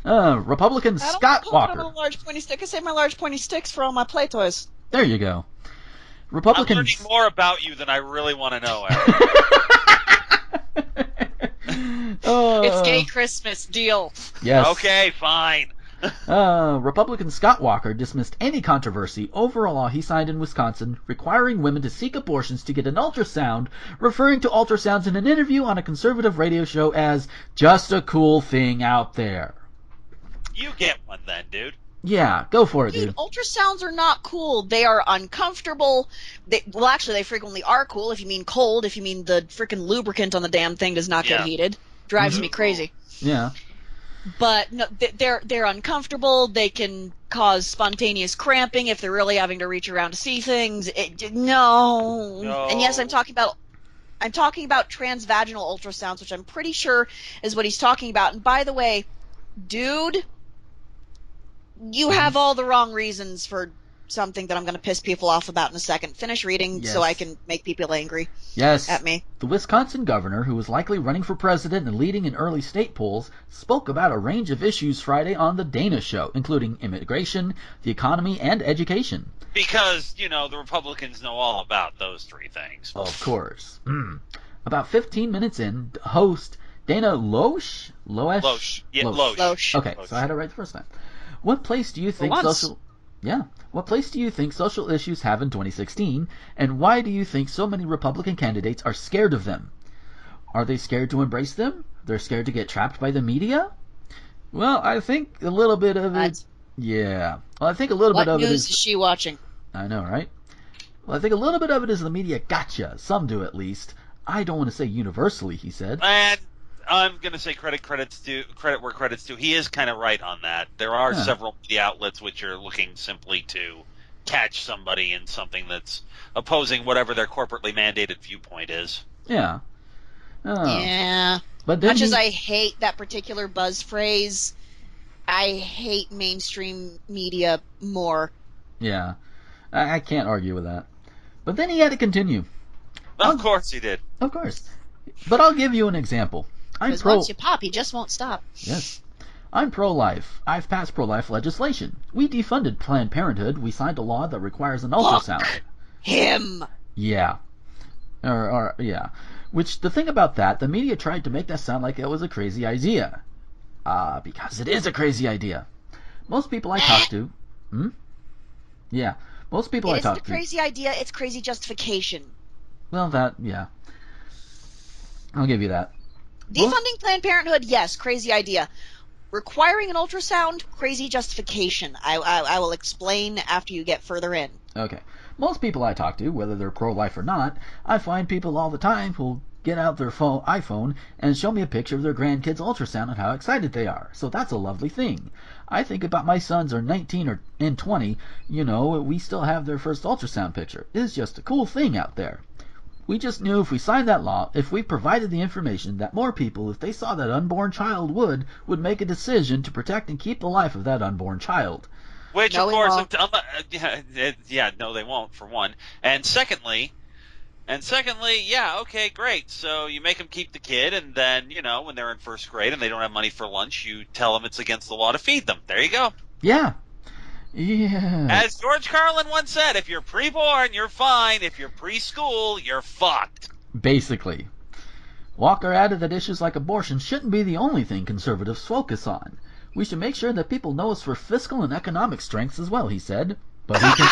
Republican Scott Walker. I don't want to large pointy stick. I save my large pointy sticks for all my play toys. There you go. Republican. I'm learning more about you than I really want to know, Eric. It's gay Christmas deal. Yes. Okay, fine. Republican Scott Walker dismissed any controversy over a law he signed in Wisconsin requiring women to seek abortions to get an ultrasound, referring to ultrasounds in an interview on a conservative radio show as just a cool thing out there. You get one then, dude. Yeah, go for it, dude. Ultrasounds are not cool. They are uncomfortable. Actually, they frequently are cool if you mean cold. If you mean the freaking lubricant on the damn thing does not get heated. Drives me crazy. Yeah. But no, they're uncomfortable. They can cause spontaneous cramping if they're really having to reach around to see things. No. And yes, I'm talking about transvaginal ultrasounds, which I'm pretty sure is what he's talking about. And by the way, dude, you have all the wrong reasons for something that I'm going to piss people off about in a second. Finish reading so I can make people angry at me. The Wisconsin governor, who was likely running for president and leading in early state polls, spoke about a range of issues Friday on The Dana Show, including immigration, the economy, and education. Because, the Republicans know all about those 3 things. Of course. About 15 minutes in, host Dana Loesch? Loesch. Yeah, Loesch. Okay, so I had it right the first time. What place do you think What place do you think social issues have in 2016, and why do you think so many Republican candidates are scared of them? Are they scared to embrace them? They're scared to get trapped by the media? Well, I think a little bit of it... Yeah. Well, I think a little bit of it is... What news is she watching? I know, right? Well, I think a little bit of it is the media gotcha. Some do, at least. I don't want to say universally, he said. And I'm going to say credit where credit's due. He is kind of right on that. There are several media outlets which are looking simply to catch somebody in something that's opposing whatever their corporately mandated viewpoint is. Yeah. Yeah. But then much as I hate that particular buzz phrase, I hate mainstream media more. Yeah. I can't argue with that. But then he had to continue. Of course he did. Of course. But I'll give you an example. Because once you pop, you just won't stop. Yes. I'm pro-life. I've passed pro-life legislation. We defunded Planned Parenthood. We signed a law that requires an ultrasound. Him! Yeah. Yeah. Which, the thing about that, the media tried to make that sound like it was a crazy idea. Because it is a crazy idea. Most people I talk to... Yeah. Most people I talk to... It's a crazy idea, it's crazy justification. Well, yeah. I'll give you that. Defunding Planned Parenthood, yes, crazy idea. Requiring an ultrasound, crazy justification. I will explain after you get further in. Okay. Most people I talk to, whether they're pro-life or not, I find people all the time who'll get out their iPhone and show me a picture of their grandkids' ultrasound and how excited they are. So that's a lovely thing. I think about my sons are 19 and 20, we still have their first ultrasound picture. It's just a cool thing out there. We just knew if we signed that law, if we provided the information, that more people, if they saw that unborn child would make a decision to protect and keep the life of that unborn child. Which, No, of we course, won't. no, they won't, for one. And secondly, yeah, okay, great. So you make them keep the kid, and then, when they're in first grade and they don't have money for lunch, you tell them it's against the law to feed them. There you go. Yeah. Yeah. As George Carlin once said, if you're preborn, you're fine. If you're preschool, you're fucked. Basically. Walker added that issues like abortion shouldn't be the only thing conservatives focus on. We should make sure that people know us for fiscal and economic strengths as well, he said. But he can...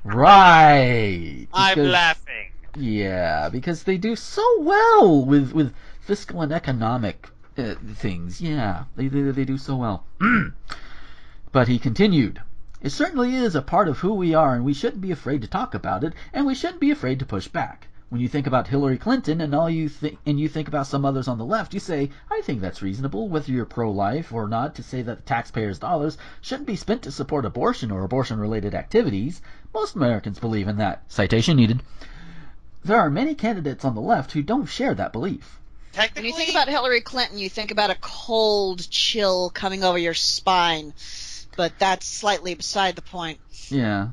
Right. I'm laughing. Yeah, because they do so well with fiscal and economic things. Yeah, they do so well. But he continued, it certainly is a part of who we are, and we shouldn't be afraid to talk about it, and we shouldn't be afraid to push back. When you think about Hillary Clinton and you think about some others on the left, you say, I think that's reasonable, whether you're pro-life or not, to say that the taxpayers' dollars shouldn't be spent to support abortion or abortion-related activities. Most Americans believe in that. Citation needed. There are many candidates on the left who don't share that belief. When you think about Hillary Clinton, you think about a cold chill coming over your spine. But that's slightly beside the point. Yeah.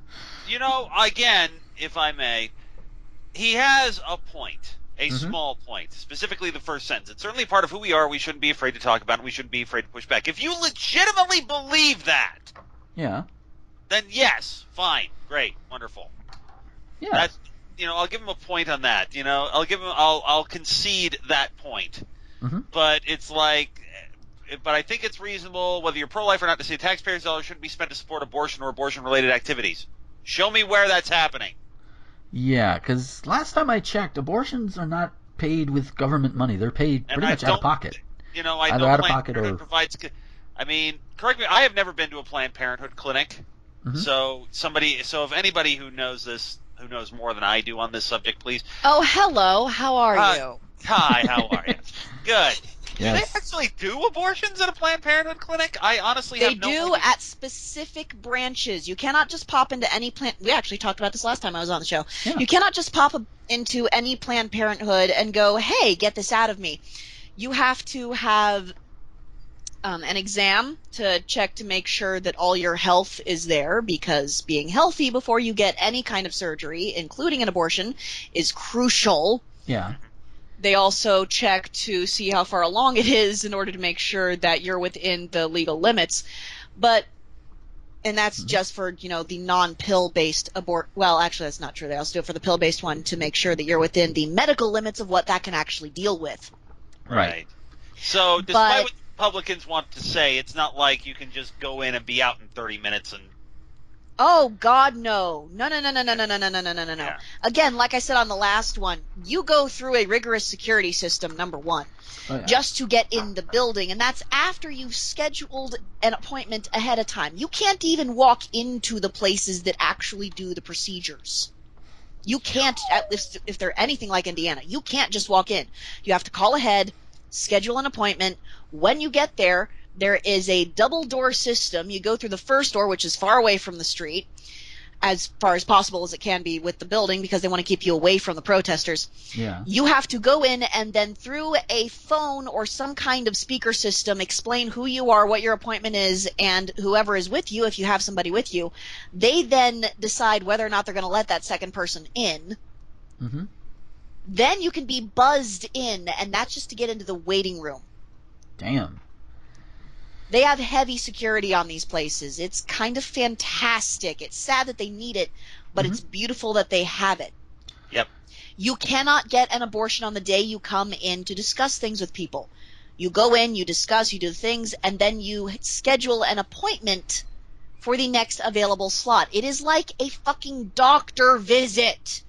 Again, if I may, he has a point, a small point, specifically the first sentence. It's certainly part of who we are. We shouldn't be afraid to talk about it. We shouldn't be afraid to push back. If you legitimately believe that, yeah, then yes, fine, great, wonderful. Yeah. That's, I'll give him a point on that. I'll concede that point. Mm-hmm. But it's like, but I think it's reasonable, whether you're pro-life or not, to say taxpayers' dollars shouldn't be spent to support abortion or abortion-related activities. Show me where that's happening. Yeah, because last time I checked, abortions are not paid with government money. They're paid pretty much out of pocket. I either know out of Planned pocket Parenthood or... provides. Correct me. I have never been to a Planned Parenthood clinic. Mm-hmm. So if anybody who knows this, who knows more than I do on this subject, please. Oh, hello. How are you? Hi. How are you? Good. Yes. Do they actually do abortions at a Planned Parenthood clinic? I honestly have no idea. They do at specific branches. You cannot just pop into any Planned... We actually talked about this last time I was on the show. Yeah. You cannot just pop into any Planned Parenthood and go, hey, get this out of me. You have to have an exam to check to make sure that all your health is there, because being healthy before you get any kind of surgery, including an abortion, is crucial. Yeah. They also check to see how far along it is in order to make sure that you're within the legal limits. And that's just for, the non-pill based abort. Well, actually, that's not true. They also do it for the pill-based one to make sure that you're within the medical limits of what that can actually deal with. Right. So, despite what Republicans want to say, it's not like you can just go in and be out in 30 minutes and... Oh, God, no. No. Yeah. Again, like I said on the last one, you go through a rigorous security system, number one, just to get in the building, and that's after you've scheduled an appointment ahead of time. You can't even walk into the places that actually do the procedures. You can't, if they're anything like Indiana, you can't just walk in. You have to call ahead, schedule an appointment. When you get there, there is a double door system. You go through the first door, which is far away from the street, as far as possible as it can be with the building, because they want to keep you away from the protesters. Yeah. You have to go in and then through a phone or some kind of speaker system explain who you are, what your appointment is, and whoever is with you, if you have somebody with you, they then decide whether or not they're going to let that second person in. Mm-hmm. Then you can be buzzed in, and that's just to get into the waiting room. Damn. They have heavy security on these places. It's kind of fantastic. It's sad that they need it, but it's beautiful that they have it. Yep. You cannot get an abortion on the day you come in to discuss things with people. You go in, you discuss, you do things, and then you schedule an appointment for the next available slot. It is like a fucking doctor visit.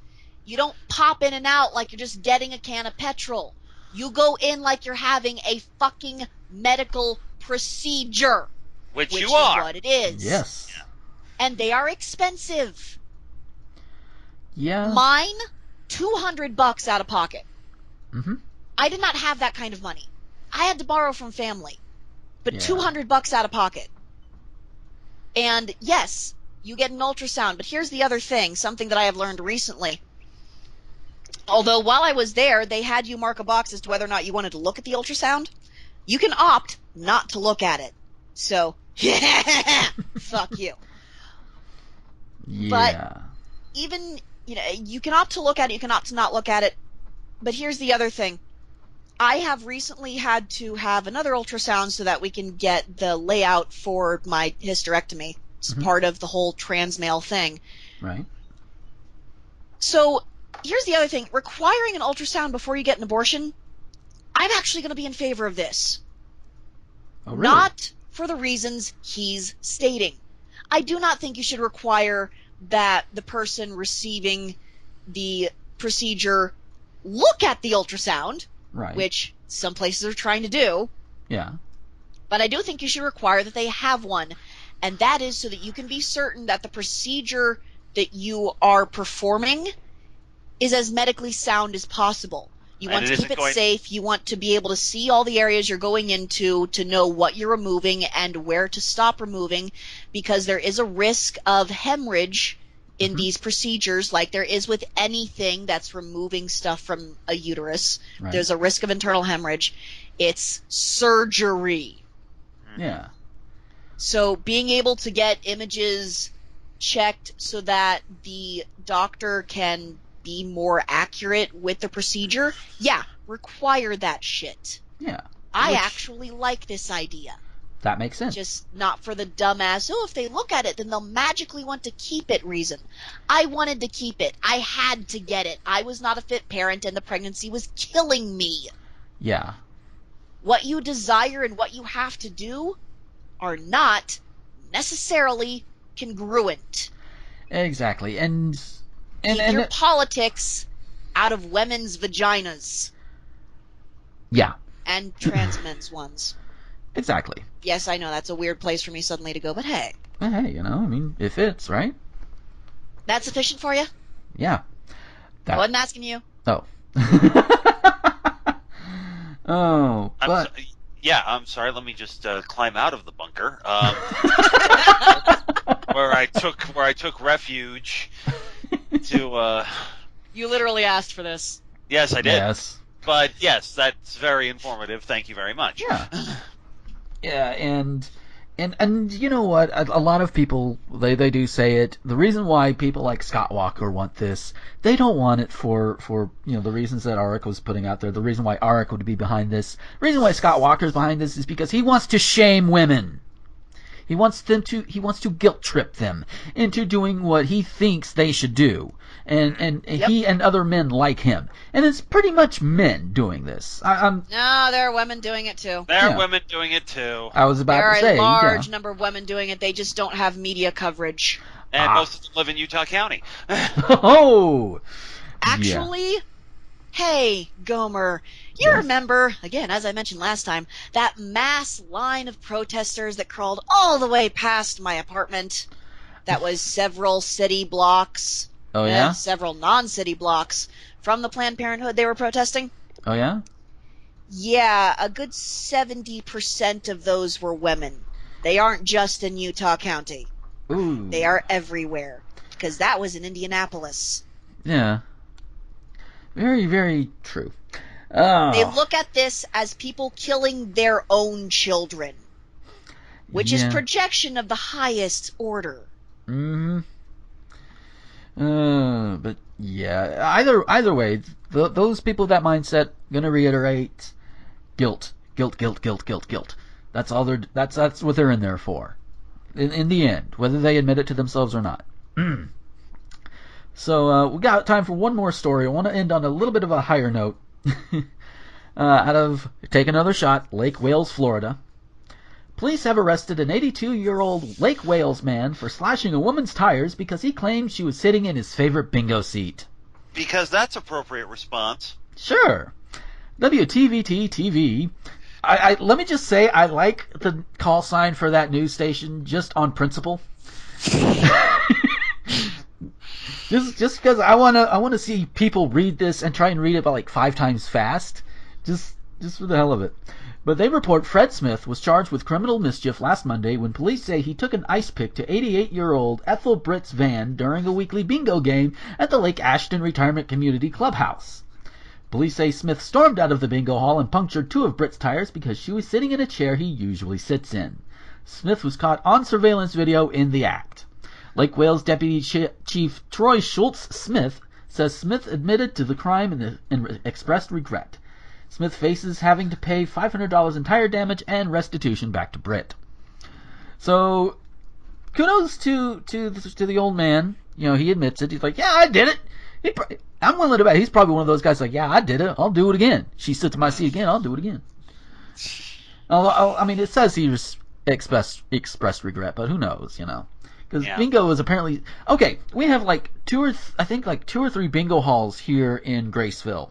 You don't pop in and out like you're just getting a can of petrol. You go in like you're having a fucking medical procedure. Which you is are. what it is. Yes. Yeah. And they are expensive. Yeah. Mine, $200 out of pocket. Mm-hmm. I did not have that kind of money. I had to borrow from family, but Yeah. $200 out of pocket. And yes, you get an ultrasound, but here's the other thing, something that I have learned recently. Although while I was there, they had you mark a box as to whether or not you wanted to look at the ultrasound. You can opt not to look at it. So, fuck you. Yeah. But even, you can opt to look at it, you can opt to not look at it. But here's the other thing. I have recently had to have another ultrasound so that we can get the layout for my hysterectomy. It's part of the whole trans male thing. Right. So here's the other thing. Requiring an ultrasound before you get an abortion, I'm actually going to be in favor of this. Oh, really? Not for the reasons he's stating. I do not think you should require that the person receiving the procedure look at the ultrasound, Right. which some places are trying to do. Yeah. But I do think you should require that they have one, and that is so that you can be certain that the procedure that you are performing is as medically sound as possible. You want to keep it safe. You want to be able to see all the areas you're going into, to know what you're removing and where to stop removing, because there is a risk of hemorrhage in these procedures, like there is with anything that's removing stuff from a uterus. Right. There's a risk of internal hemorrhage. It's surgery. Yeah. So being able to get images checked so that the doctor can be more accurate with the procedure, yeah, require that shit. Yeah. I actually like this idea. That makes sense. Just not for the dumbass, if they look at it, then they'll magically want to keep it reason. I wanted to keep it. I had to get it. I was not a fit parent, and the pregnancy was killing me. Yeah. What you desire and what you have to do are not necessarily congruent. Exactly. And Keep your politics out of women's vaginas. Yeah. And trans men's ones. Exactly. Yes, I know, that's a weird place for me suddenly to go, but hey. Hey, I mean, it fits, right? That's sufficient for you? Yeah. I wasn't asking you. Oh. Oh, but... I'm sorry. Let me just climb out of the bunker, where I took refuge to. You literally asked for this. Yes, I did. Yes. But yes, that's very informative. Thank you very much. Yeah. Yeah, and you know what? A lot of people, they do say it. The reason why people like Scott Walker want this, they don't want it for the reasons that Arik was putting out there. The reason why Arik would be behind this, the reason why Scott Walker's behind this is because he wants to shame women. He wants to guilt trip them into doing what he thinks they should do. And Yep. He and other men like him. And it's pretty much men doing this. No, there are women doing it too. There are women doing it too. I was about There to say. are a large number of women doing it. They just don't have media coverage. And most of them live in Utah County. Oh! Actually, hey, Gomer, you remember, again, as I mentioned last time, that mass line of protesters that crawled all the way past my apartment? That was several city blocks. Oh, yeah? Several non-city blocks from the Planned Parenthood they were protesting. Oh, yeah? Yeah, a good 70% of those were women. They aren't just in Utah County. Ooh. They are everywhere. Because that was in Indianapolis. Yeah. Very, very true. Oh. They look at this as people killing their own children. Which is projection of the highest order. Mm-hmm. But yeah, either way, those people with that mindset gonna reiterate guilt. That's all that's what they're in there for. In the end, whether they admit it to themselves or not. So we got time for one more story. I want to end on a little bit of a higher note. Take another shot, Lake Wales, Florida. Police have arrested an 82-year-old Lake Wales man for slashing a woman's tires because he claimed she was sitting in his favorite bingo seat. Because that's appropriate response. Sure. WTVT-TV. Let me just say, I like the call sign for that news station just on principle. Just because I wanna see people read this and try and read it about like 5 times fast, just for the hell of it. But they report Fred Smith was charged with criminal mischief last Monday when police say he took an ice pick to 88-year-old Ethel Britt's van during a weekly bingo game at the Lake Ashton Retirement Community Clubhouse. Police say Smith stormed out of the bingo hall and punctured 2 of Britt's tires because she was sitting in a chair he usually sits in. Smith was caught on surveillance video in the act. Lake Wales Deputy Chief Troy Schultz-Smith says Smith admitted to the crime and expressed regret. Smith faces having to pay $500 in tire damage and restitution back to Britt. So, kudos to the old man. You know, he admits it. He's like, yeah, I did it. I'm willing to bet he's probably one of those guys like, yeah, I did it. I'll do it again. She sits in my seat again. I'll do it again. I mean, it says he expressed regret, but who knows, you know. Because bingo is apparently... Okay, we have like 2 or 3 bingo halls here in Graceville.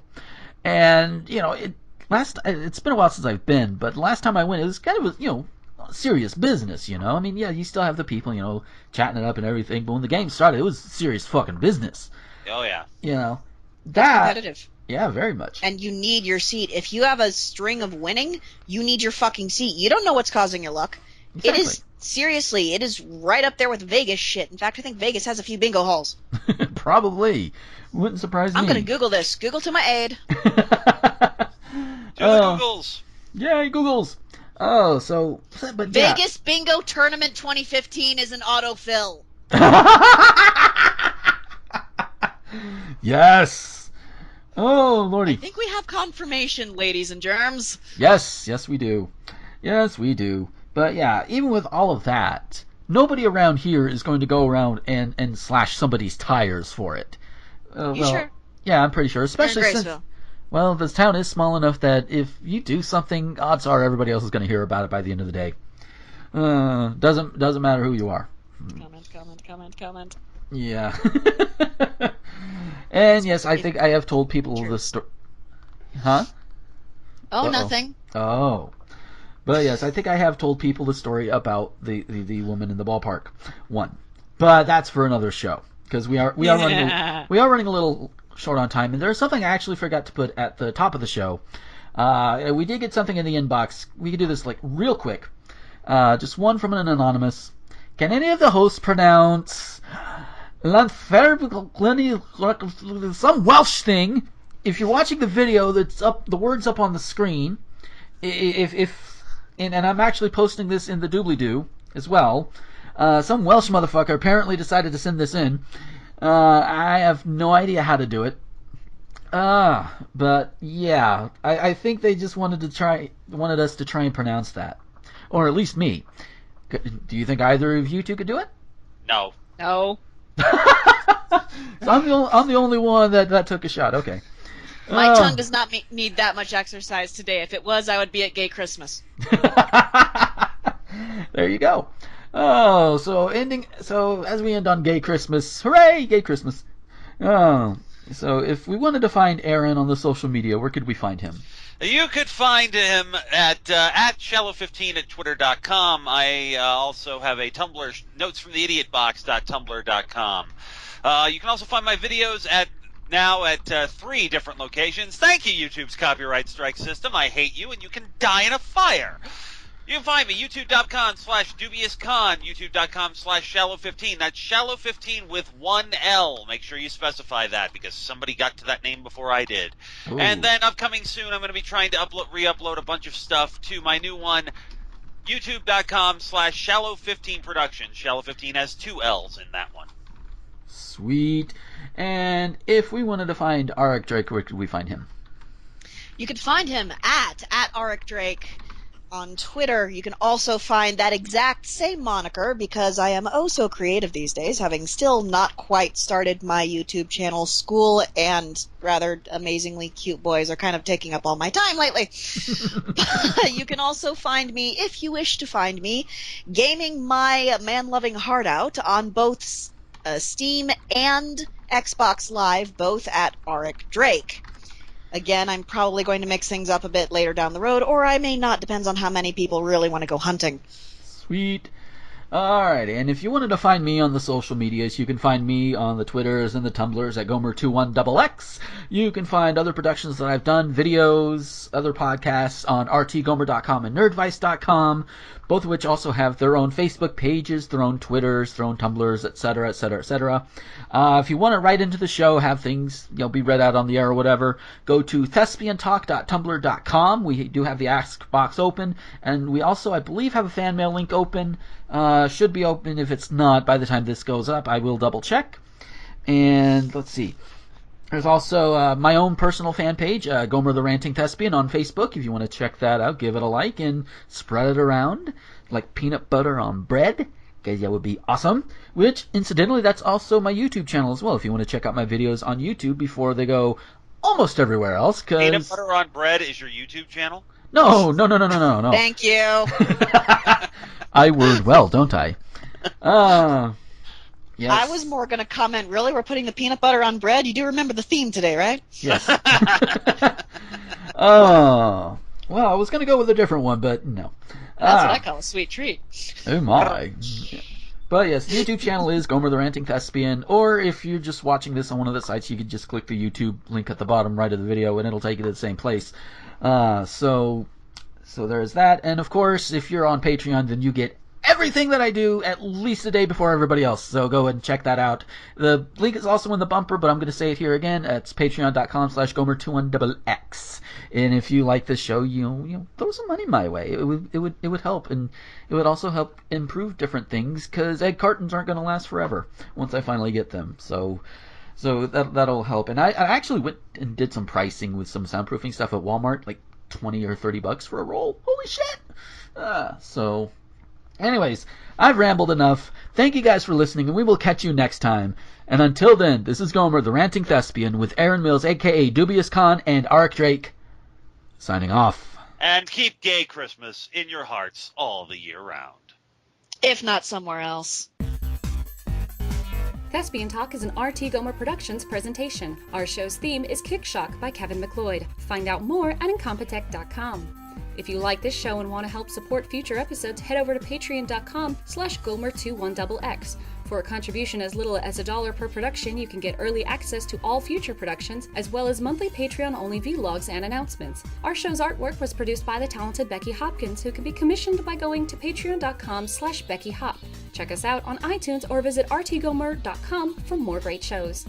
And, you know, it's been a while since I've been, but last time I went, it was kind of, you know, serious business, you know. I mean, yeah, you still have the people, you know, chatting it up and everything, but when the game started, it was serious fucking business. Oh, yeah. You know. That's competitive. Yeah, very much. And you need your seat. If you have a string of winning, you need your fucking seat. You don't know what's causing your luck. Exactly. It is right up there with Vegas shit. In fact, I think Vegas has a few bingo halls. Probably. Wouldn't surprise me. I'm going to Google this. Google to my aid. Do the Googles. Yay, Googles. Oh, so... But Vegas Bingo Tournament 2015 is an autofill. Yes. Oh, lordy. I think we have confirmation, ladies and germs. Yes, we do. Yes, we do. But yeah, even with all of that, nobody around here is going to go around and slash somebody's tires for it. Sure? Yeah, I'm pretty sure. Especially since, well, this town is small enough that if you do something, odds are everybody else is going to hear about it by the end of the day. Doesn't matter who you are. Comment. Yeah. And yes, I think I have told people the story. Huh? Oh, Uh-oh. Nothing. Oh. But yes, I think I have told people the story about the woman in the ballpark one. But that's for another show because we are running a little short on time, and there's something I actually forgot to put at the top of the show. We did get something in the inbox. We could do this like real quick. Just one from an anonymous. Can any of the hosts pronounce some Welsh thing? If you're watching the video, that's up. The word's up on the screen. And I'm actually posting this in the doobly-doo as well. Some Welsh motherfucker apparently decided to send this in. I have no idea how to do it. But yeah, I think they just wanted us to try and pronounce that, or at least me. Do you think either of you two could do it? No. No. So I'm the only one that took a shot. Okay. My tongue does not need that much exercise today. If it was, I would be at Gay Christmas. There you go. Oh, so as we end on Gay Christmas, hooray, Gay Christmas. Oh, so if we wanted to find Aaron on the social media, where could we find him? You could find him at Shallow15 at Twitter.com. I also have a Tumblr, notesfromtheidiotbox.tumblr.com. You can also find my videos at 3 different locations. Thank you, YouTube's copyright strike system. I hate you, and you can die in a fire. You can find me, youtube.com/DubiousKhan, youtube.com/Shallow15. That's Shallow15 with 1 L. Make sure you specify that, because somebody got to that name before I did. Ooh. And then upcoming soon, I'm going to be trying to re-upload a bunch of stuff to my new one, youtube.com/Shallow15 Productions. Shallow15 has 2 L's in that one. Sweet. And if we wanted to find Arik Drake, where could we find him? You could find him at Arik Drake on Twitter. You can also find that exact same moniker, because I am oh so creative these days, having still not quite started my YouTube channel. School and rather amazingly cute boys are kind of taking up all my time lately. You can also find me, if you wish to find me, gaming my man-loving heart out on both Steam and Xbox Live, both at Arik Drake. Again, I'm probably going to mix things up a bit later down the road, or I may not, depends on how many people really want to go hunting. Sweet. Alrighty, and if you wanted to find me on the social medias, you can find me on the Twitters and the Tumblrs at Gomer21XX. You can find other productions that I've done, videos, other podcasts on rtgomer.com and nerdvice.com, both of which also have their own Facebook pages, their own Twitters, their own Tumblrs, etc., etc., etc. If you want to write into the show, have things be read out on the air or whatever, go to thespiantalk.tumblr.com. We do have the Ask box open, and we also, I believe, have a fan mail link open. Should be open. If it's not, by the time this goes up, I will double check. And let's see. There's also my own personal fan page, Gomer the Ranting Thespian on Facebook. If you want to check that out, give it a like and spread it around like peanut butter on bread, because that would be awesome. Which, incidentally, that's also my YouTube channel as well, if you want to check out my videos on YouTube before they go almost everywhere else. Peanut butter on bread is your YouTube channel? No. Thank you. I word well, don't I? Yes. I was more going to comment, really? We're putting the peanut butter on bread? You do remember the theme today, right? Yes. Oh. Well, I was going to go with a different one, but no. That's what I call a sweet treat. Oh, my. But yes, the YouTube channel is Gomer the Ranting Thespian, or if you're just watching this on one of the sites, you can just click the YouTube link at the bottom right of the video, and it'll take you to the same place. So there's that. And, of course, if you're on Patreon, then you get everything that I do at least a day before everybody else, so go ahead and check that out. The link is also in the bumper, but I'm going to say it here again. It's patreon.com/Gomer21XX. And if you like this show, you throw some money my way. It would help, and it would also help improve different things, because egg cartons aren't going to last forever once I finally get them. So that'll help. And I actually went and did some pricing with some soundproofing stuff at Walmart, like $20 or $30 for a roll. Holy shit! Anyways, I've rambled enough. Thank you guys for listening, and we will catch you next time. And until then, this is Gomer, the Ranting Thespian, with Erin Mills, a.k.a. DubiousKhan, and Arik Drake, signing off. And keep gay Christmas in your hearts all the year round. If not somewhere else. Thespian Talk is an RT Gomer Productions presentation. Our show's theme is Kick Shock by Kevin MacLeod. Find out more at incompetech.com. If you like this show and want to help support future episodes, head over to patreon.com/Gomer21XX. For a contribution as little as $1 per production, you can get early access to all future productions, as well as monthly Patreon-only vlogs and announcements. Our show's artwork was produced by the talented Becky Hopkins, who can be commissioned by going to patreon.com/BeckyHop. Check us out on iTunes or visit rtgomer.com for more great shows.